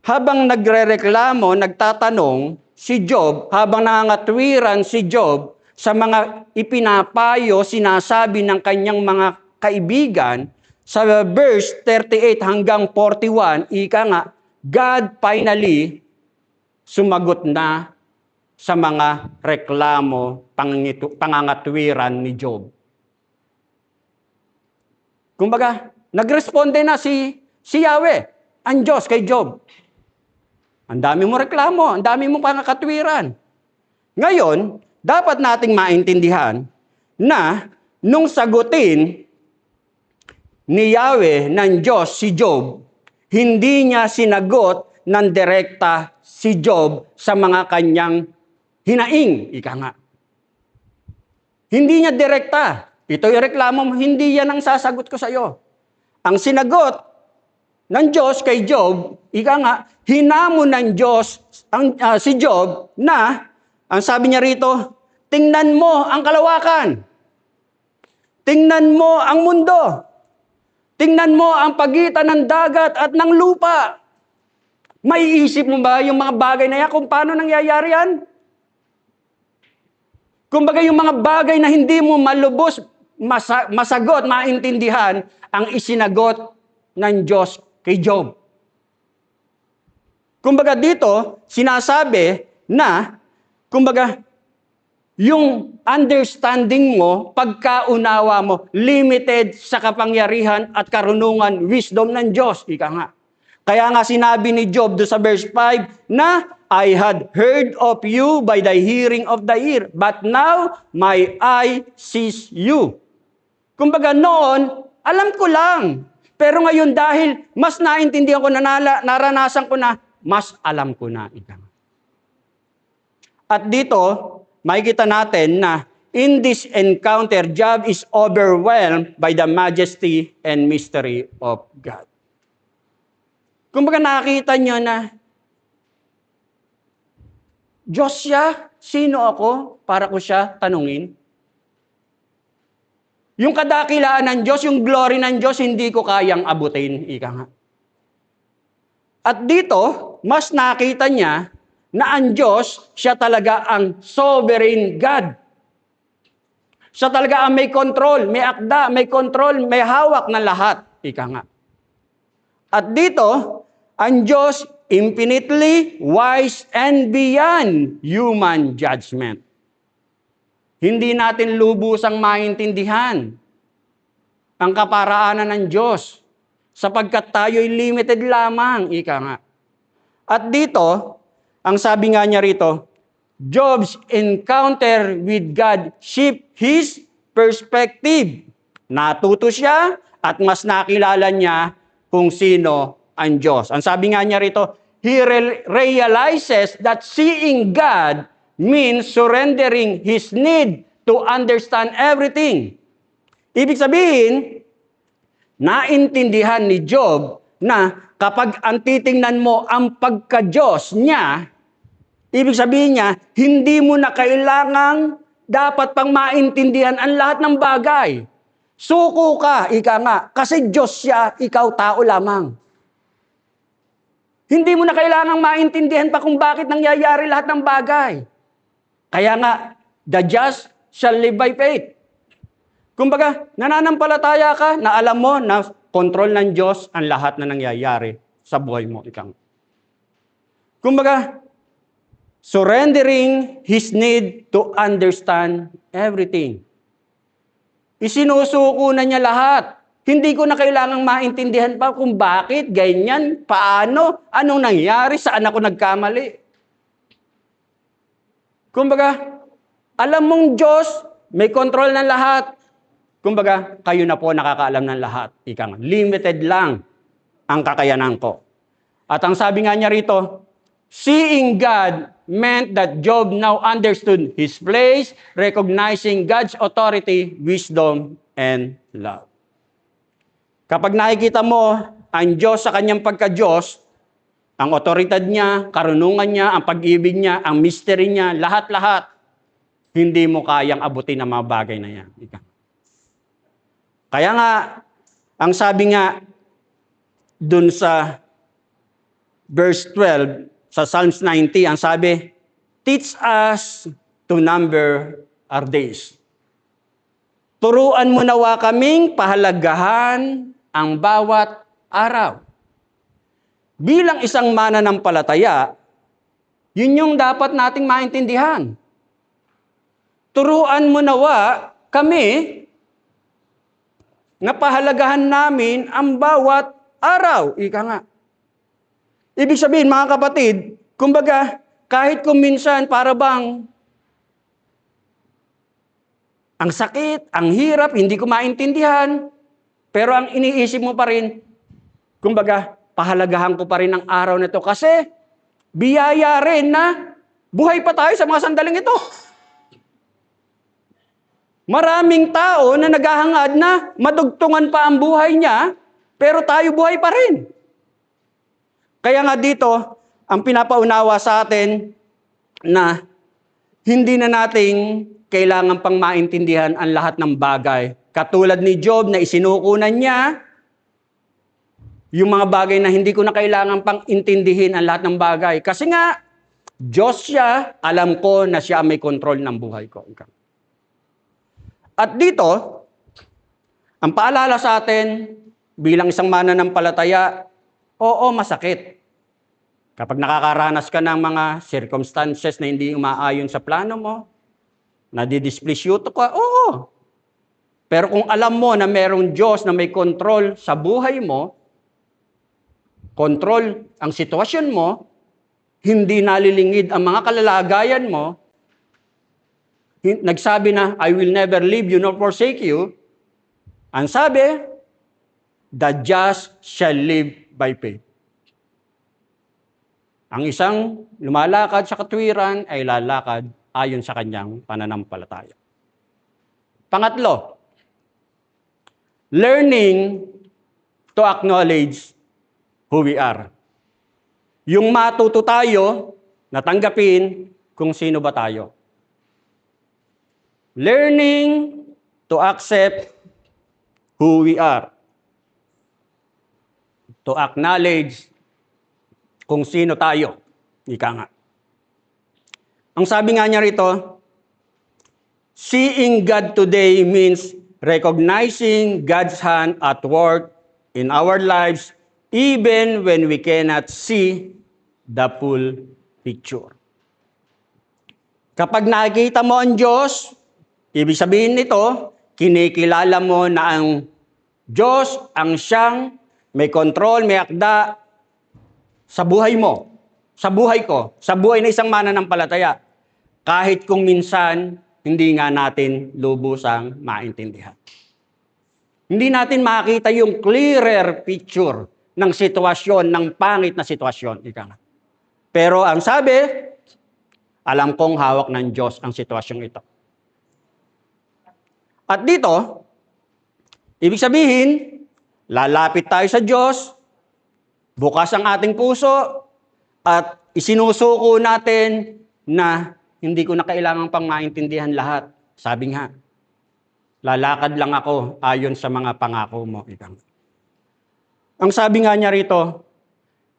habang nagrereklamo, nagtatanong si Job, habang nangangatwiran si Job sa mga ipinapayo, sinasabi ng kanyang mga kaibigan, sa verse 38 hanggang 41, ika nga, God finally sumagot na sa mga reklamo, pangangatwiran ni Job. Kumbaga, nagresponde na si Yahweh, ang Diyos kay Job. Ang dami mo reklamo, ang dami mo pangakatwiran. Ngayon, dapat nating maintindihan na nung sagutin ni Yahweh ng Diyos si Job, hindi niya sinagot ng direkta si Job sa mga kanyang hinaing, ika nga. Hindi niya direkta. Ito'y reklamo mo, hindi yan ang sasagot ko sa iyo. Ang sinagot ng Diyos kay Job, ika nga, hinamon ng Diyos si Job na, ang sabi niya rito, tingnan mo ang kalawakan. Tingnan mo ang mundo. Tingnan mo ang pagitan ng dagat at ng lupa. Maiisip mo ba yung mga bagay na yan kung paano nangyayari yan? Kumbaga yung mga bagay na hindi mo malubos, masagot, maintindihan, ang isinagot ng Diyos kay Job. Kumbaga dito, sinasabi na, kumbaga, yung understanding mo, pagkaunawa mo, limited sa kapangyarihan at karunungan, wisdom ng Diyos. Ika nga. Kaya nga sinabi ni Job do sa verse 5 na, I had heard of you by the hearing of the ear, but now my eye sees you. Kumbaga noon, alam ko lang. Pero ngayon dahil mas naintindihan ko na naranasan ko na, mas alam ko na. Ika nga. At dito, makikita natin na in this encounter, Job is overwhelmed by the majesty and mystery of God. Kumbaga nakita niyo na, Diyos siya, sino ako para ko siya tanungin? Yung kadakilaan ng Diyos, yung glory ng Diyos, hindi ko kayang abutin. Ika nga. At dito, mas nakita niya na ang Diyos, siya talaga ang sovereign God. Siya talaga ang may control, may akda, may control, may hawak ng lahat. Ika nga. At dito, ang Diyos infinitely wise and beyond human judgment. Hindi natin lubusang maintindihan ang kaparaanan ng Diyos sapagkat tayo'y limited lamang. Ika nga. At dito, ang sabi nga niya rito, Job's encounter with God shift his perspective. Natuto siya at mas nakilala niya kung sino ang Diyos. Ang sabi nga niya rito, he realizes that seeing God means surrendering his need to understand everything. Ibig sabihin, naintindihan ni Job na kapag ang titingnan mo ang pagka-Diyos niya, ibig sabihin niya, hindi mo na kailangang dapat pang maintindihan ang lahat ng bagay. Suko ka, ika nga, kasi Diyos siya, ikaw tao lamang. Hindi mo na kailangang maintindihan pa kung bakit nangyayari lahat ng bagay. Kaya nga, the just shall live by faith. Kumbaga, nananampalataya ka na alam mo na kontrol ng Diyos ang lahat na nangyayari sa buhay mo. Kumbaga, surrendering his need to understand everything. Isinusuko na niya lahat. Hindi ko na kailangang maintindihan pa kung bakit, ganyan, paano, anong nangyari, saan ako nagkamali. Kumbaga, alam mong Diyos, may kontrol ng lahat. Kumbaga, kayo na po nakakaalam ng lahat. Ika nga, limited lang ang kakayanan ko. At ang sabi nga niya rito, seeing God meant that Job now understood his place, recognizing God's authority, wisdom, and love. Kapag nakikita mo ang Diyos sa kanyang pagka-Diyos, ang otoridad niya, karunungan niya, ang pag-ibig niya, ang mystery niya, lahat-lahat, hindi mo kayang abutin ang mga bagay na yan. Kaya nga, ang sabi nga dun sa verse 12, sa Psalms 90, ang sabi, teach us to number our days. Turuan mo nawa kaming pahalagahan ang bawat araw. Bilang isang mananampalataya, yun yung dapat nating maintindihan. Turuan mo nawa kami na pahalagahan namin ang bawat araw. Ika nga. Ibig sabihin, mga kapatid, kumbaga, kahit kung minsan para bang ang sakit, ang hirap, hindi ko maintindihan, pero ang iniisip mo pa rin, kumbaga, pahalagahan ko pa rin ang araw na ito kasi biyaya rin na buhay pa tayo sa mga sandaling ito. Maraming tao na naghahangad na madugtungan pa ang buhay niya, pero tayo buhay pa rin. Kaya nga dito, ang pinapaunawa sa atin na hindi na nating kailangan pang maintindihan ang lahat ng bagay. Katulad ni Job na isinukunan niya, yung mga bagay na hindi ko na kailangan pang intindihin ang lahat ng bagay. Kasi nga, Diyos siya, alam ko na siya may control ng buhay ko. At dito, ang paalala sa atin, bilang isang mananampalataya, oo, masakit. Kapag nakakaranas ka ng mga circumstances na hindi umaayon sa plano mo, Nadidisplease ka? Oo. Pero kung alam mo na merong Diyos na may control sa buhay mo, control ang sitwasyon mo, hindi nalilingid ang mga kalalagayan mo, nagsabi na, I will never leave you nor forsake you, ang sabi, the just shall live by faith. Ang isang lumalakad sa katwiran ay lalakad ayon sa kanyang pananampalataya. Pangatlo, learning to acknowledge who we are. Yung matuto tayo, natanggapin kung sino ba tayo. Learning to accept who we are. To acknowledge kung sino tayo. Ika nga. Ang sabi nga niya rito, seeing God today means recognizing God's hand at work in our lives even when we cannot see the full picture. Kapag nakikita mo ang Diyos, ibig sabihin nito, kinikilala mo na ang Diyos ang siyang may control, may akda sa buhay mo, sa buhay ko, sa buhay na isang mananampalataya. Kahit kung minsan, hindi nga natin lubusang maintindihan. Hindi natin makita yung clearer picture ng sitwasyon, ng pangit na sitwasyon. Ika nga. Pero ang sabi, alam kong hawak ng Diyos ang sitwasyong ito. At dito, ibig sabihin, lalapit tayo sa Diyos, bukas ang ating puso, at isinusuko natin na hindi ko na kailangan pang maintindihan lahat. Sabi nga, lalakad lang ako ayon sa mga pangako mo. Ang sabi nga niya rito,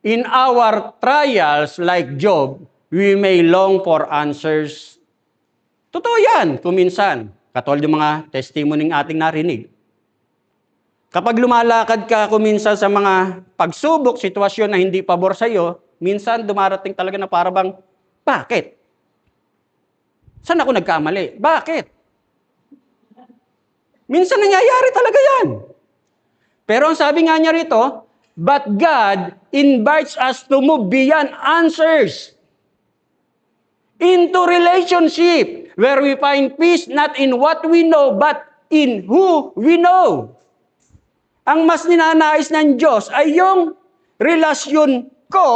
in our trials like Job, we may long for answers. Totoo yan, kuminsan. Katulad yung mga testimony ng ating narinig. Kapag lumalakad ka kuminsan sa mga pagsubok, sitwasyon na hindi pabor sa iyo, minsan dumarating talaga na parang, bakit? Saan ako nagkamali? Bakit? Minsan nangyayari talaga yan. Pero ang sabi nga niya rito, but God invites us to move beyond answers into relationship where we find peace not in what we know, but in who we know. Ang mas ninanais ng Diyos ay yung relasyon ko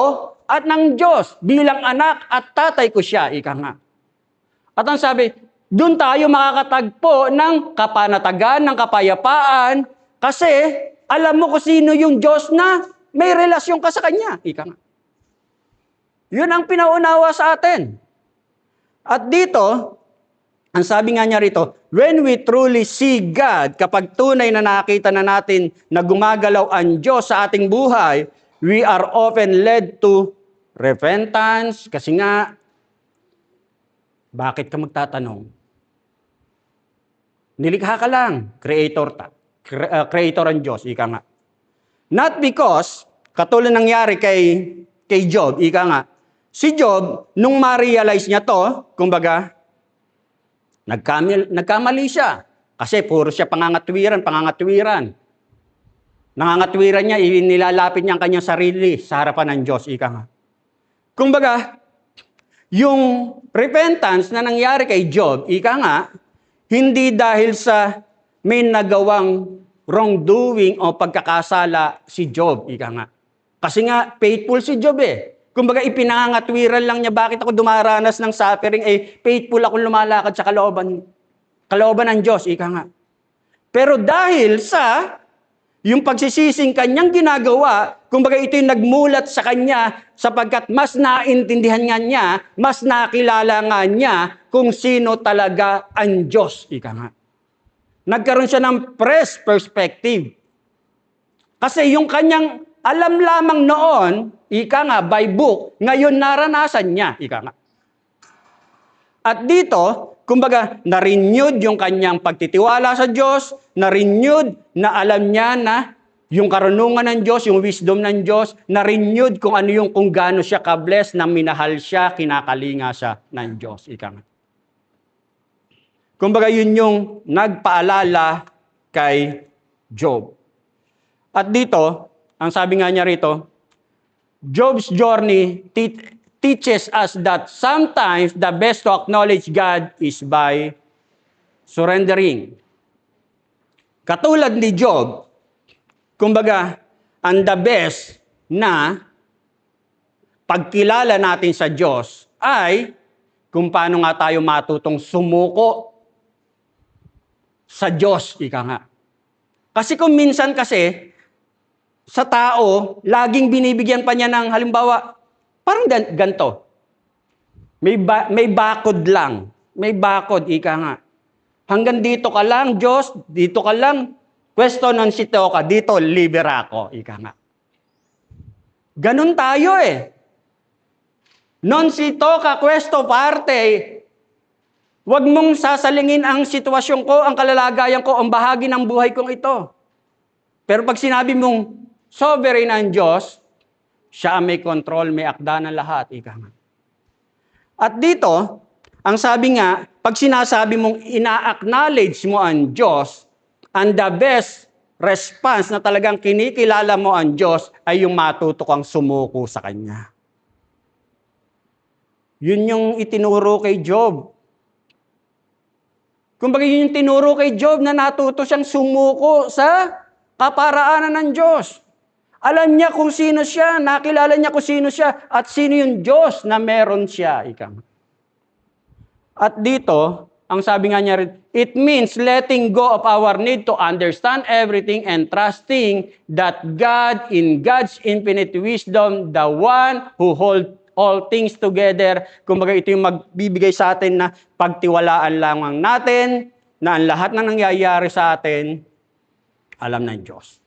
at ng Diyos bilang anak at tatay ko siya, ika nga. At ang sabi, doon tayo makakatagpo ng kapanatagan, ng kapayapaan, kasi alam mo kung sino yung Diyos na may relasyon ka sa Kanya, ika nga. Yun ang pinaunawa sa atin. At dito, ang sabi nga niya rito, when we truly see God, kapag tunay na nakita na natin na gumagalaw ang Diyos sa ating buhay, we are often led to repentance. Kasi nga, bakit ka magtatanong? Nilikha ka lang, creator ang Diyos, ika nga. Not because, katulad nangyari kay Job, ika nga, si Job, nung ma-realize niya to, kumbaga, nagkamali siya. Kasi puro siya pangangatwiran. Nangangatwiran niya, nilalapit niya ang kanyang sarili sa harapan ng Diyos. Ika nga. Kumbaga, yung repentance na nangyari kay Job, ika nga, hindi dahil sa may nagawang wrongdoing o pagkakasala si Job. Ika nga. Kasi nga, faithful si Job eh. Kumbaga, ipinangatwiran lang niya, bakit ako dumaranas ng suffering, faithful ako lumalakad sa kalooban ng Diyos, ika nga. Pero dahil sa yung pagsisising kanyang ginagawa, kumbaga ito yung nagmulat sa kanya, sapagkat mas naintindihan nga niya, mas nakilala nga niya kung sino talaga ang Diyos, ika nga. Nagkaroon siya ng fresh perspective. Kasi yung kanyang alam lamang noon, ika nga, by book, ngayon naranasan niya, ika nga. At dito, kumbaga, na-renewed yung kanyang pagtitiwala sa Diyos, na-renewed na alam niya na yung karunungan ng Diyos, yung wisdom ng Diyos, na-renewed kung gaano siya ka-bless, na minahal siya, kinakalinga siya ng Diyos, ika nga. Kumbaga yun yung nagpaalala kay Job. At dito, ang sabi nga niya rito, Job's journey teaches us that sometimes the best to acknowledge God is by surrendering. Katulad ni Job, kumbaga, ang the best na pagkilala natin sa Diyos ay kung paano nga tayo matutong sumuko sa Diyos, ika nga. Kasi kung minsan kasi, sa tao, laging binibigyan pa niya ng halimbawa, parang ganito. May bakod lang. May bakod, ika nga. Hanggang dito ka lang, Diyos, dito ka lang. Pwesto non sito ka, dito liber ako, ika nga. Ganun tayo eh. Non sito ka, pwesto parte. Huwag mong sasalingin ang sitwasyon ko, ang kalalagayan ko, ang bahagi ng buhay kong ito. Pero pag sinabi mong sovereign ang Diyos, siya ang may control, may akda ng lahat, ika nga. At dito, ang sabi nga, pag sinasabi mong ina-acknowledge mo ang Diyos, and the best response na talagang kinikilala mo ang Diyos ay yung matuto kang sumuko sa Kanya. Yun yung itinuro kay Job. Kumbaga yun yung tinuro kay Job na natuto siyang sumuko sa kaparaanan ng Diyos. Alam niya kung sino siya, nakilala niya kung sino siya, at sino yung Diyos na meron siya. Ika. At dito, ang sabi nga niya rin, it means letting go of our need to understand everything and trusting that God, in God's infinite wisdom, the one who holds all things together, kumbaga ito yung magbibigay sa atin na pagtiwalaan lamang natin, na ang lahat na nangyayari sa atin, alam ng Diyos.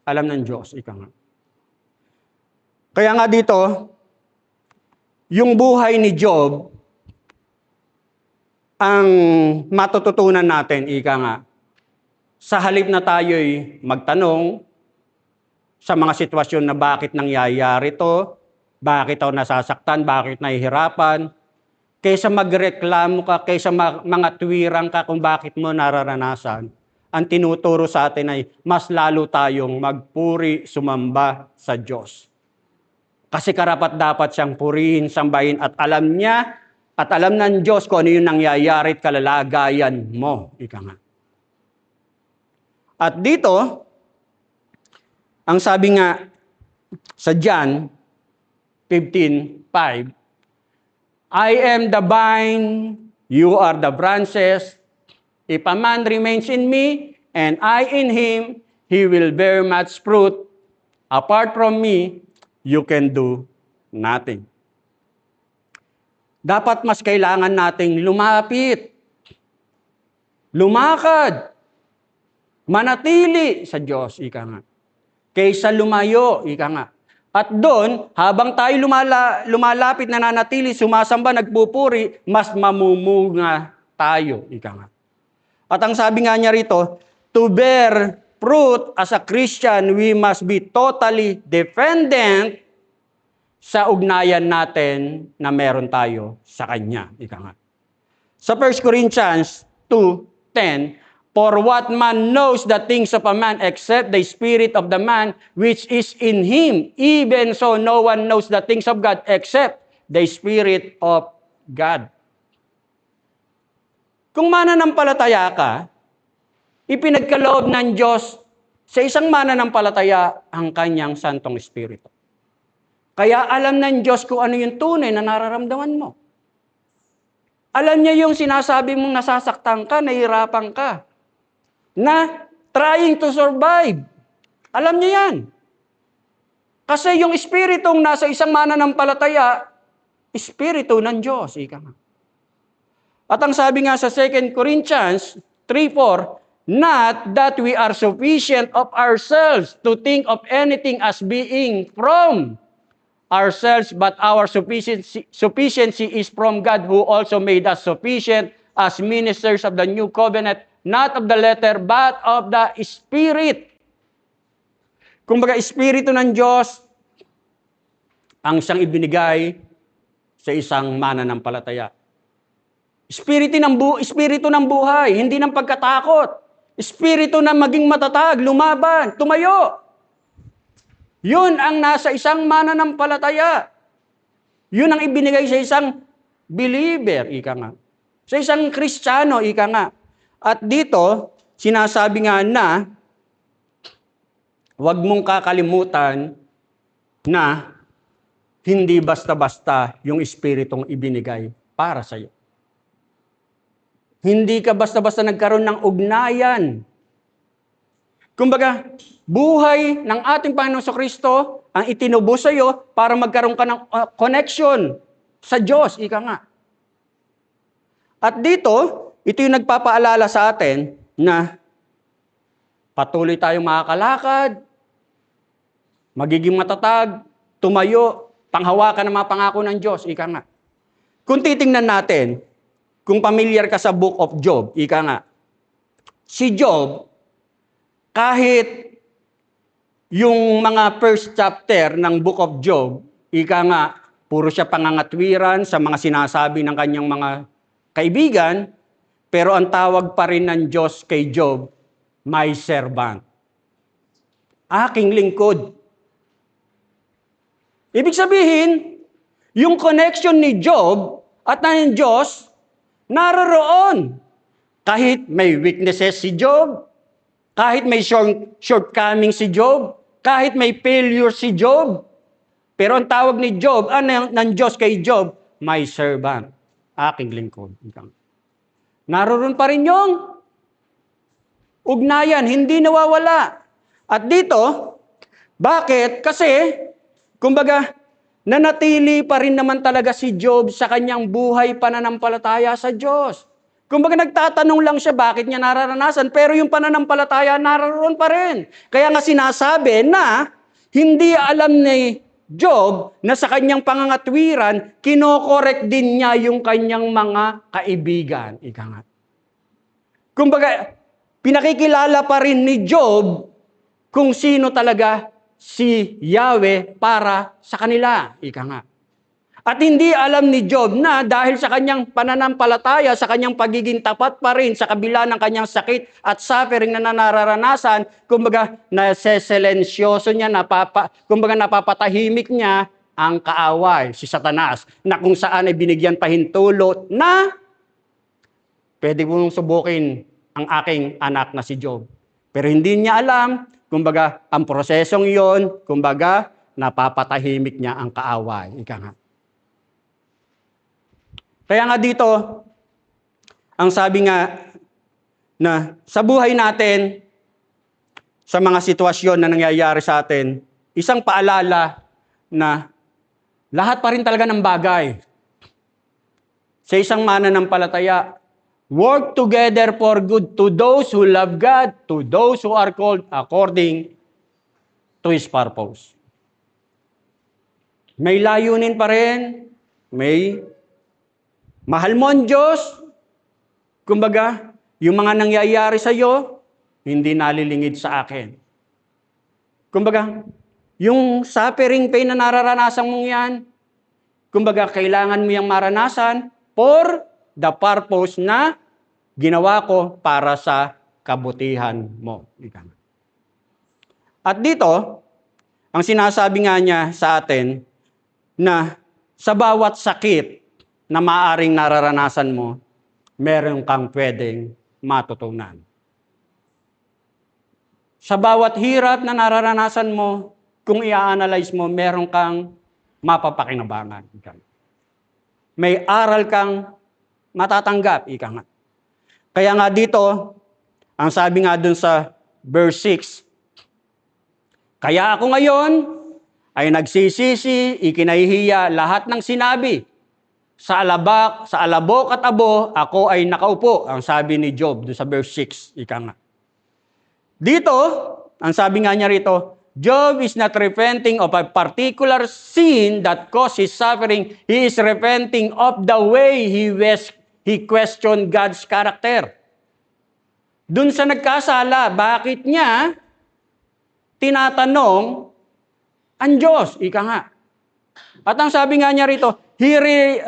Alam ng Diyos, ika nga. Kaya nga dito, yung buhay ni Job, ang matututunan natin, ika nga, sa halip na tayo'y magtanong sa mga sitwasyon na bakit nangyayari to, bakit ako nasasaktan, bakit nahihirapan, kaysa magreklamo ka, kaysa mga tuwirang ka kung bakit mo nararanasan, ang tinuturo sa atin ay mas lalo tayong magpuri, sumamba sa Diyos. Kasi karapat-dapat siyang purihin, sambahin at alam niya at alam ng Diyos kung ano yung nangyayari at kalalagayan mo. Ika nga. At dito, ang sabi nga sa John 15:5, I am the vine, you are the branches. If a man remains in me, and I in him, he will bear much fruit. Apart from me, you can do nothing. Dapat mas kailangan nating lumapit, lumakad, manatili sa Diyos, ika nga. Kaysa lumayo, ika nga. At doon, habang tayo lumalapit, nananatili, sumasamba, nagpupuri, mas mamumunga tayo, ika nga. At ang sabi nga niya rito, to bear fruit as a Christian, we must be totally dependent sa ugnayan natin na meron tayo sa Kanya. Ika nga. Sa 1 Corinthians 2:10, for what man knows the things of a man except the spirit of the man which is in him, even so no one knows the things of God except the Spirit of God. Kung mananampalataya ka, ipinagkaloob ng Diyos sa isang mananampalataya ang Kanyang Santong Espiritu. Kaya alam ng Diyos kung ano yung tunay na nararamdaman mo. Alam niya yung sinasabi mong nasasaktan ka, nahihirapan ka, na trying to survive. Alam niya yan. Kasi yung espiritong nasa isang mananampalataya, espiritu ng Diyos. Ika nga. At ang sabi nga sa 2 Corinthians 3:4, not that we are sufficient of ourselves to think of anything as being from ourselves, but our sufficiency is from God who also made us sufficient as ministers of the new covenant, not of the letter, but of the Spirit. Kumbaga, Espiritu ng Diyos ang siyang ibinigay sa isang mananampalataya. Espiritu ng buhay, hindi ng pagkatakot. Espiritu na maging matatag, lumaban, tumayo. Yun ang nasa isang mananampalataya. Yun ang ibinigay sa isang believer, ika nga. Sa isang Kristiyano, ika nga. At dito, sinasabi nga na, huwag mong kakalimutan na hindi basta-basta yung Espiritong ibinigay para sa iyo. Hindi ka basta-basta nagkaroon ng ugnayan. Kumbaga, buhay ng ating Panginoon Kristo ang itinubos sa iyo para magkaroon ka ng connection sa Diyos, ika nga. At dito, ito yung nagpapaalala sa atin na patuloy tayong makakalakad, magiging matatag, tumayo, panghawakan ng mga pangako ng Diyos, ika nga. Kung titingnan natin, kung familiar ka sa Book of Job, ika nga, si Job, kahit yung mga first chapter ng Book of Job, ika nga, puro siya pangangatwiran sa mga sinasabi ng kanyang mga kaibigan, pero ang tawag pa rin ng Diyos kay Job, my servant. Aking lingkod. Ibig sabihin, yung connection ni Job at ng Diyos, naroroon. Kahit may weaknesses si Job, kahit may shortcoming si Job, kahit may failure si Job, pero ang tawag ni Job, ng Diyos kay Job, my servant, aking lingkod. Naroon pa rin yung ugnayan, hindi nawawala. At dito, bakit? Kasi, kumbaga, nanatili pa rin naman talaga si Job sa kanyang buhay pananampalataya sa Diyos. Kumbaga nagtatanong lang siya bakit niya nararanasan, pero yung pananampalataya naroon pa rin. Kaya nga sinasabi na hindi alam ni Job na sa kanyang pangangatwiran, kinokorek din niya yung kanyang mga kaibigan. Ika nga. Kumbaga, pinakikilala pa rin ni Job kung sino talaga si Yahweh para sa kanila. Ika nga. At hindi alam ni Job na dahil sa kanyang pananampalataya, sa kanyang pagiging tapat pa rin sa kabila ng kanyang sakit at suffering na nararanasan, kumbaga naseselensyoso niya, kumbaga napapatahimik niya ang kaaway, si Satanas, na kung saan ay binigyan pahintulot na pwede mong subukin ang aking anak na si Job. Pero hindi niya alam, kumbaga, ang prosesong yon, kumbaga, napapatahimik niya ang kaaway. Ika nga. Kaya nga dito, ang sabi nga na sa buhay natin, sa mga sitwasyon na nangyayari sa atin, isang paalala na lahat pa rin talaga ng bagay. Sa isang mananampalataya, work together for good to those who love God, to those who are called according to His purpose. May layunin pa rin, may mahal mo ang Diyos, kumbaga, yung mga nangyayari sa iyo, hindi nalilingid sa akin. Kumbaga, yung suffering pain na nararanasan mong yan, kumbaga, kailangan mo yung maranasan for the purpose na ginawa ko para sa kabutihan mo. At dito, ang sinasabi nga niya sa atin na sa bawat sakit na maaring nararanasan mo, meron kang pwedeng matutunan. Sa bawat hirap na nararanasan mo, kung i-analyze mo, meron kang mapapakinabangan. May aral kang matatanggap, ika nga. Kaya nga dito, ang sabi nga dun sa verse 6, kaya ako ngayon ay nagsisisi, ikinahihiya lahat ng sinabi. Sa alabok at abo, ako ay nakaupo, ang sabi ni Job dun sa verse 6, ika nga. Dito, ang sabi nga niya rito, Job is not repenting of a particular sin that causes suffering. He is repenting of the way he questioned God's character. Dun sa nagkasala, bakit niya tinatanong ang Diyos? Ika nga. At ang sabi nga niya rito, he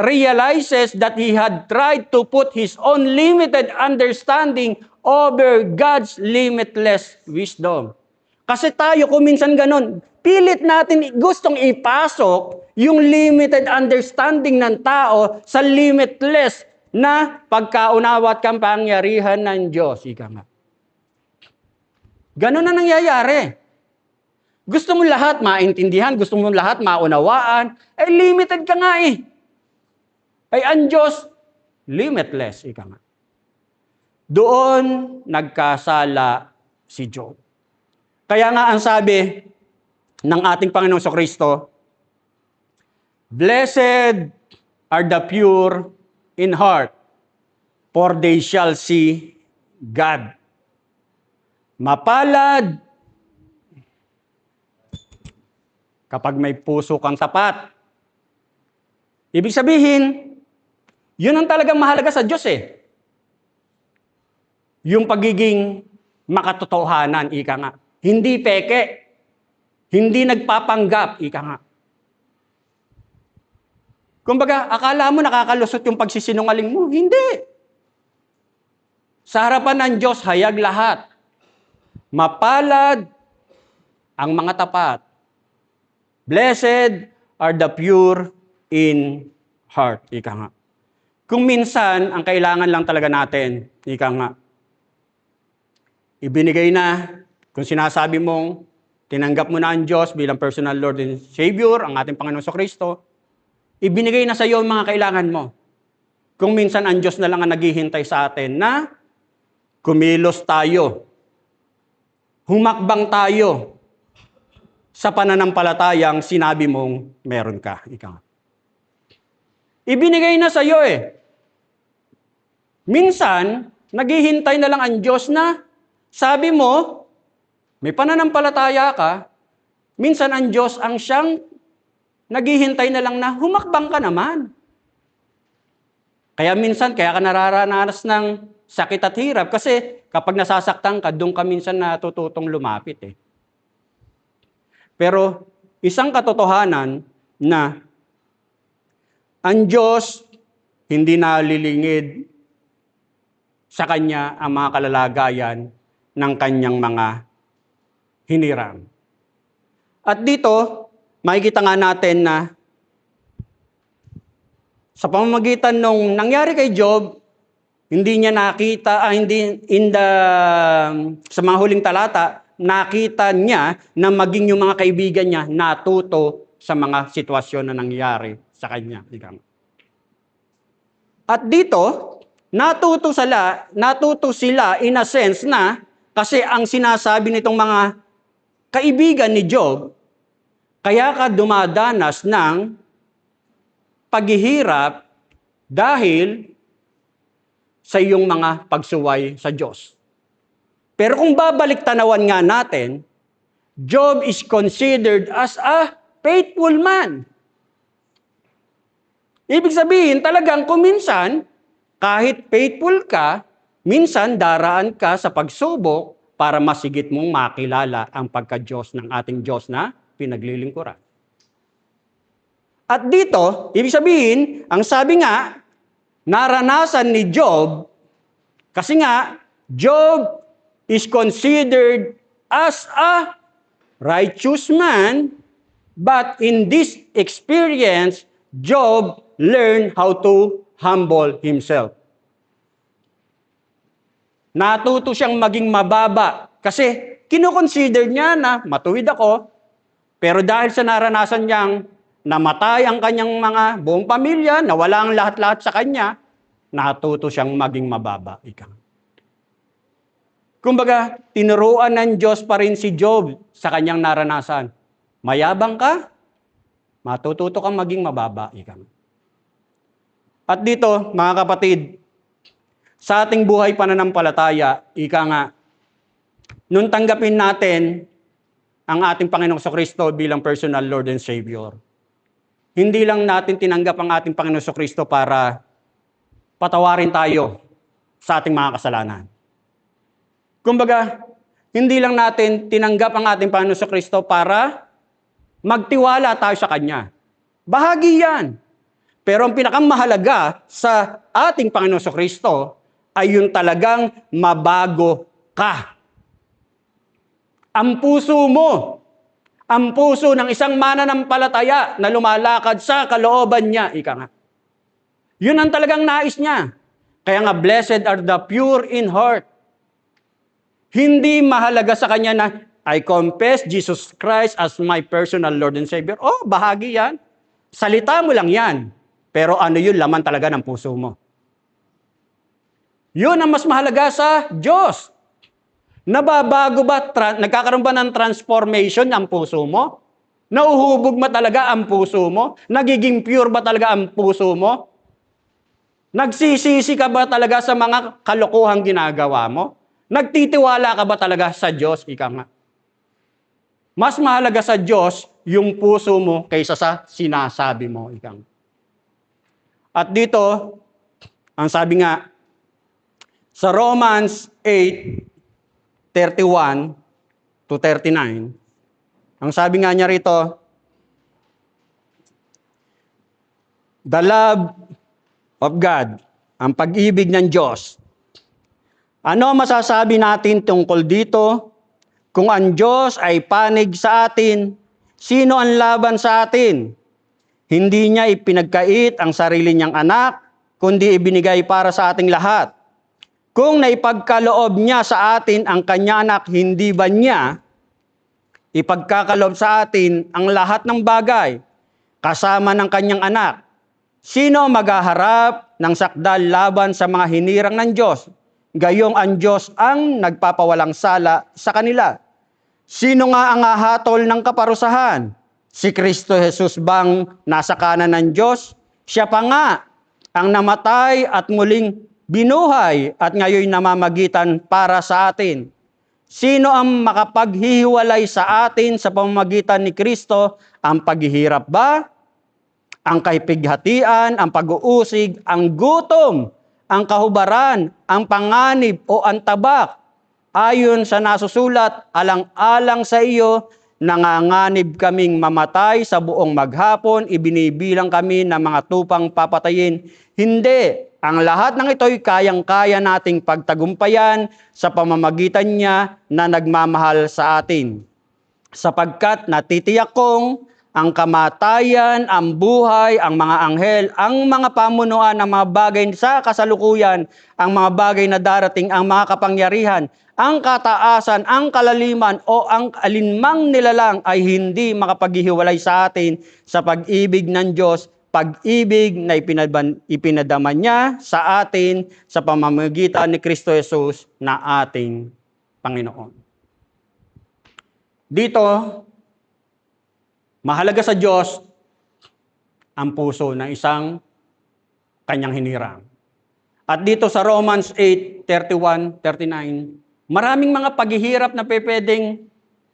realizes that he had tried to put his own limited understanding over God's limitless wisdom. Kasi tayo kung minsan ganun, pilit natin gustong ipasok yung limited understanding ng tao sa limitless na pagkaunawa at kapangyarihan ng Diyos. Ika nga. Ganun na nangyayari. Gusto mo lahat maintindihan, gusto mo lahat maunawaan, eh limited ka nga eh. Ay ang Diyos, limitless. Ika nga. Doon nagkasala si Job. Kaya nga ang sabi ng ating Panginoong Kristo, "Blessed are the pure in heart, for they shall see God." Mapalad kapag may puso kang tapat. Ibig sabihin, yun ang talagang mahalaga sa Diyos eh. Yung pagiging makatotohanan, ika nga. Hindi peke. Hindi nagpapanggap, ika nga. Kumbaga, akala mo nakakalusot yung pagsisinungaling mo. Hindi. Sa harapan ng Diyos, hayag lahat. Mapalad ang mga tapat. Blessed are the pure in heart, ika nga. Kung minsan, ang kailangan lang talaga natin, ika nga, ibinigay na, kung sinasabi mong tinanggap mo na ang Diyos bilang personal Lord and Savior, ang ating Panginoon Kristo, ibinigay na sa iyo ang mga kailangan mo. Kung minsan ang Diyos na lang ang naghihintay sa atin na kumilos tayo, humakbang tayo sa pananampalatayang sinabi mong meron ka. Ika. Ibinigay na sa iyo eh. Minsan, naghihintay na lang ang Diyos na sabi mo, may pananampalataya ka, minsan ang Diyos ang siyang naghihintay na lang na humakbang ka naman. Kaya minsan, kaya ka nararanas ng sakit at hirap. Kasi kapag nasasaktan ka, doon ka minsan natututong lumapit eh. Pero isang katotohanan na ang Diyos hindi nalilingid sa Kanya ang mga kalalagayan ng Kanyang mga hiniram. At dito, makikita nga natin na sa pamamagitan nung nangyari kay Job, hindi niya nakita, sa mga huling talata, nakita niya na maging yung mga kaibigan niya natuto sa mga sitwasyon na nangyari sa kanya. At dito, natuto sila in a sense na kasi ang sinasabi nitong mga kaibigan ni Job, kaya ka dumadanas ng paghihirap dahil sa iyong mga pagsuway sa Diyos. Pero kung babalik tanawan nga natin, Job is considered as a faithful man. Ibig sabihin talagang kung minsan, kahit faithful ka, minsan daraan ka sa pagsubok para masigit mong makilala ang pagka-Diyos ng ating Diyos na pinaglilingkuran. At dito, ibig sabihin, ang sabi nga, naranasan ni Job, kasi nga, Job is considered as a righteous man, but in this experience, Job learned how to humble himself. Natuto siyang maging mababa kasi kinoconsider niya na matuwid ako, pero dahil sa naranasan niyang namatay ang kanyang mga buong pamilya, nawala ang lahat-lahat sa kanya, natuto siyang maging mababa. Kumbaga, tinuruan ng Diyos pa rin si Job sa kanyang naranasan. Mayabang ka, matututo kang maging mababa. At dito, mga kapatid, sa ating buhay pananampalataya, ika nga, nung tanggapin natin ang ating Panginoong Kristo bilang personal Lord and Savior, hindi lang natin tinanggap ang ating Panginoong Kristo para patawarin tayo sa ating mga kasalanan. Kumbaga, hindi lang natin tinanggap ang ating Panginoong Kristo para magtiwala tayo sa Kanya. Bahagi yan. Pero ang pinakamahalaga sa ating Panginoon Kristo ay yung talagang mabago ka. Ang puso mo, ang puso ng isang mananampalataya na lumalakad sa kalooban niya, ika nga. Yun ang talagang nais niya. Kaya nga, blessed are the pure in heart. Hindi mahalaga sa kanya na, I confess Jesus Christ as my personal Lord and Savior. Oh, bahagi yan. Salita mo lang yan. Pero ano yun, laman talaga ng puso mo. Yun ang mas mahalaga sa Diyos. Nababago ba, nagkakaroon ba ng transformation ang puso mo? Nauhubog ba talaga ang puso mo? Nagiging pure ba talaga ang puso mo? Nagsisisi ka ba talaga sa mga kalokohang ginagawa mo? Nagtitiwala ka ba talaga sa Diyos? Ika nga. Mas mahalaga sa Diyos yung puso mo kaysa sa sinasabi mo. Ika nga. At dito, ang sabi nga, sa Romans 8:31 to 39, ang sabi nga niya rito, the love of God, ang pag-ibig ng Diyos. Ano masasabi natin tungkol dito? Kung ang Diyos ay panig sa atin, sino ang laban sa atin? Hindi niya ipinagkait ang sarili niyang anak, kundi ibinigay para sa ating lahat. Kung naipagkaloob niya sa atin ang kanya anak, hindi ba niya ipagkakaloob sa atin ang lahat ng bagay, kasama ng kanyang anak? Sino maghaharap ng sakdal laban sa mga hinirang ng Diyos? Gayong ang Diyos ang nagpapawalang sala sa kanila. Sino nga ang hahatol ng kaparusahan? Si Kristo Jesus bang nasa kanan ng Diyos? Siya pa nga ang namatay at muling binuhay at ngayon namamagitan para sa atin. Sino ang makapaghihiwalay sa atin sa pamamagitan ni Kristo? Ang paghihirap ba? Ang kahipighatian, ang pag-uusig, ang gutom, ang kahubaran, ang panganib o ang tabak? Ayon sa nasusulat, alang-alang sa iyo, nanganganib kaming mamatay sa buong maghapon, ibinibilang kami ng mga tupang papatayin. Hindi, ang lahat ng ito'y kayang-kaya nating pagtagumpayan sa pamamagitan niya na nagmamahal sa atin. Sapagkat natitiyak kong ang kamatayan, ang buhay, ang mga anghel, ang mga pamunuan, ang mga bagay sa kasalukuyan, ang mga bagay na darating, ang mga kapangyarihan, ang kataasan, ang kalaliman o ang alinmang nilalang ay hindi makapaghihiwalay sa atin sa pag-ibig ng Diyos, pag-ibig na ipinadama niya sa atin sa pamamagitan ni Kristo Jesus na ating Panginoon. Dito, mahalaga sa Diyos ang puso ng isang kanyang hinirang. At dito sa Romans 8:31, 39, maraming mga paghihirap na pwedeng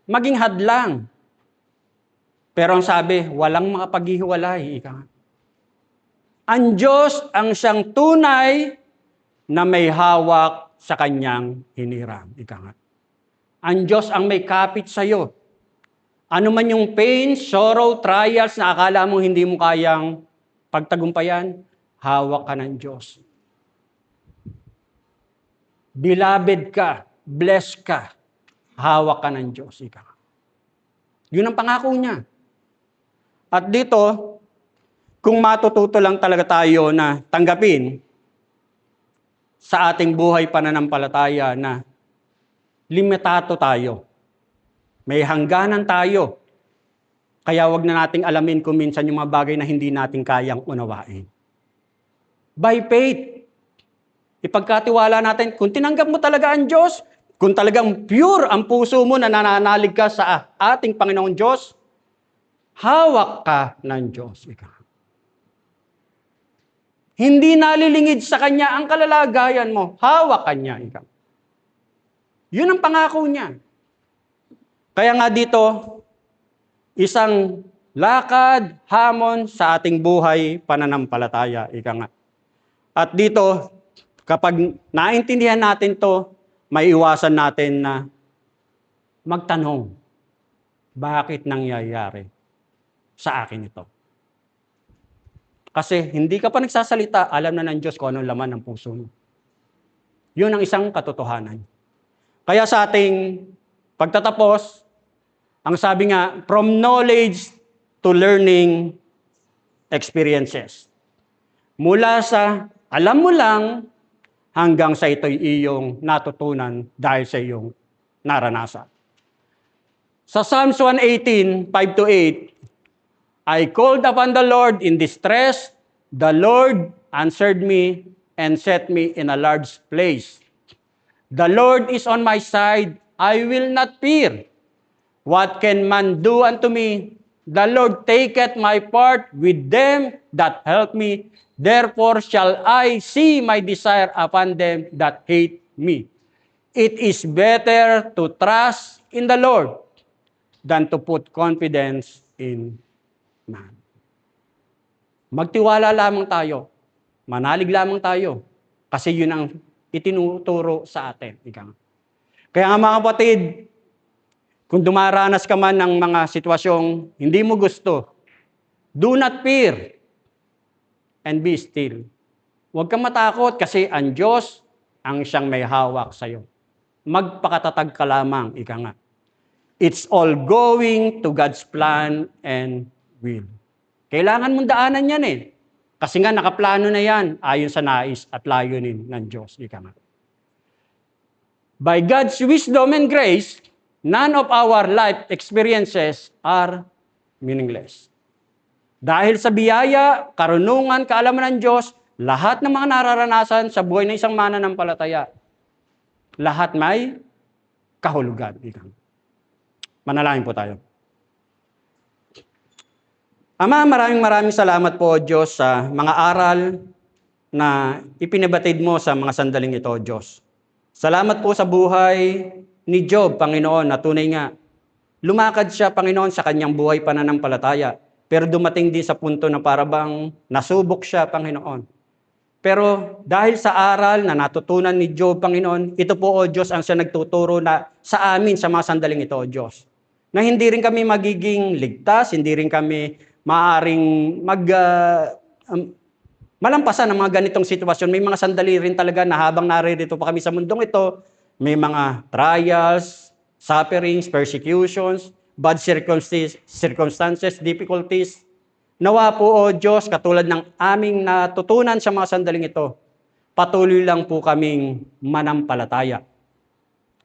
maging hadlang. Pero ang sabi, walang mga paghihiwalay. Ang Diyos ang siyang tunay na may hawak sa kanyang hinirang. Ang Diyos ang may kapit sa iyo. Ano man yung pain, sorrow, trials na akala mo hindi mo kayang pagtagumpayan, hawak ka ng Diyos. Beloved ka, blessed ka, hawak ka ng Diyos. Yun ang pangako niya. At dito, kung matututo lang talaga tayo na tanggapin sa ating buhay pananampalataya na limitado tayo. May hangganan tayo. Kaya wag na nating alamin kung minsan yung mga bagay na hindi natin kayang unawain. By faith, ipagkatiwala natin, kung tinanggap mo talaga ang Diyos, kung talagang pure ang puso mo na nananalig ka sa ating Panginoong Diyos, hawak ka ng Diyos. Hindi nalilingid sa Kanya ang kalalagayan mo, hawak ka niya. Yun ang pangako niya. Kaya nga dito, isang lakad, hamon sa ating buhay, pananampalataya. At dito, kapag naintindihan natin to, may iwasan natin na magtanong, bakit nangyayari sa akin ito? Kasi hindi ka pa nagsasalita, alam na ng Diyos kung anong laman ng puso mo. Yun ang isang katotohanan. Kaya sa ating pagtatapos, ang sabi nga, from knowledge to learning experiences. Mula sa alam mo lang hanggang sa ito'y iyong natutunan dahil sa iyong naranasan. Sa Psalms 118, 5-8, I called upon the Lord in distress. The Lord answered me and set me in a large place. The Lord is on my side. I will not fear. What can man do unto me? The Lord taketh my part with them that help me. Therefore shall I see my desire upon them that hate me. It is better to trust in the Lord than to put confidence in man. Magtiwala lamang tayo. Manalig lamang tayo. Kasi yun ang itinuturo sa atin. Kaya nga mga kapatid, kung dumaranas ka man ng mga sitwasyong hindi mo gusto, do not fear and be still. Huwag kang matakot kasi ang Diyos ang siyang may hawak sa iyo. Magpakatatag ka lamang, ika nga. It's all going to God's plan and will. Kailangan mong daanan yan eh. Kasi nga nakaplano na yan ayon sa nais at layunin ng Diyos. Ika nga. By God's wisdom and grace, none of our life experiences are meaningless. Dahil sa biyaya, karunungan, kaalaman ng Diyos, lahat ng mga nararanasan sa buhay ng isang mananampalataya, lahat may kahulugan. Manalangin po tayo. Ama, maraming salamat po, Diyos, sa mga aral na ipinabatid mo sa mga sandaling ito, Diyos. Salamat po sa buhay ni Job, Panginoon, na tunay nga. Lumakad siya, Panginoon, sa kanyang buhay pananampalataya. Pero dumating din sa punto na parabang nasubok siya, Panginoon. Pero dahil sa aral na natutunan ni Job, Panginoon, ito po, O Diyos, ang siya nagtuturo na sa amin sa mga sandaling ito, O Diyos. Na hindi rin kami magiging ligtas, hindi rin kami maaaring malampasan ng mga ganitong sitwasyon. May mga sandali rin talaga na habang naririto pa kami sa mundong ito, may mga trials, sufferings, persecutions, bad circumstances, difficulties. Nawa po, O Diyos, katulad ng aming natutunan sa mga sandaling ito, patuloy lang po kaming manampalataya.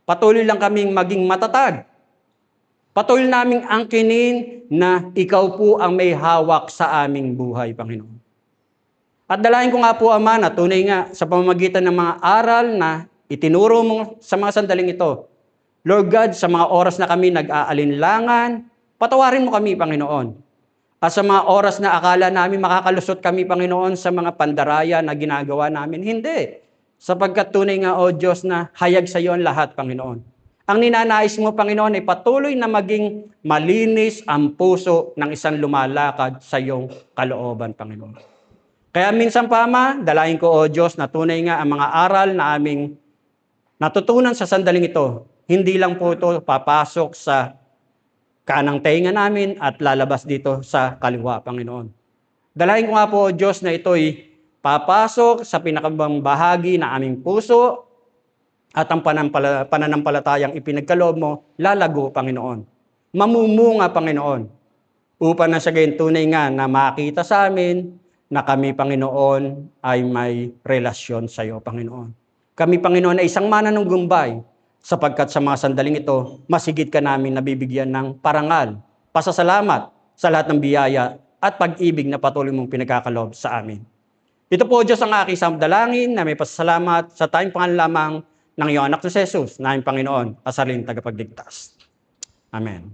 Patuloy lang kaming maging matatag. Patuloy naming angkinin na ikaw po ang may hawak sa aming buhay, Panginoon. At dalahin ko nga po, Ama, na tunay nga sa pamamagitan ng mga aral na itinuro mo sa mga sandaling ito. Lord God, sa mga oras na kami nag-aalinlangan, patawarin mo kami, Panginoon. At sa mga oras na akala namin makakalusot kami, Panginoon, sa mga pandaraya na ginagawa namin, hindi. Sapagkat tunay nga, O Diyos, na hayag sa iyo ang lahat, Panginoon. Ang ninanais mo, Panginoon, ay patuloy na maging malinis ang puso ng isang lumalakad sa iyong kalooban, Panginoon. Kaya minsan pa, Ama, dalahin ko, O Diyos, na tunay nga ang mga aral na aming natutunan sa sandaling ito, hindi lang po ito papasok sa kanang tainga namin at lalabas dito sa kaliwa, Panginoon. Dalahin ko nga po, O Diyos, na ito'y papasok sa pinakabang bahagi na aming puso, at ang pananampalatayang ipinagkaloob mo, lalago, Panginoon. Mamumunga, Panginoon. Upang na sa gayon tunay nga na makita sa amin na kami, Panginoon, ay may relasyon sa iyo, Panginoon. Kami, Panginoon, ay isang mananagumpay sapagkat sa mga sandaling ito, masigit ka namin nabibigyan ng parangal, pasasalamat sa lahat ng biyaya at pag-ibig na patuloy mong pinagkakaloob sa amin. Ito po, Diyos, ang aking samdalangin na may pasasalamat sa tayong pangalan lamang ng iyong anak na si Jesus, na aming Panginoon at sariling tagapagligtas. Amen.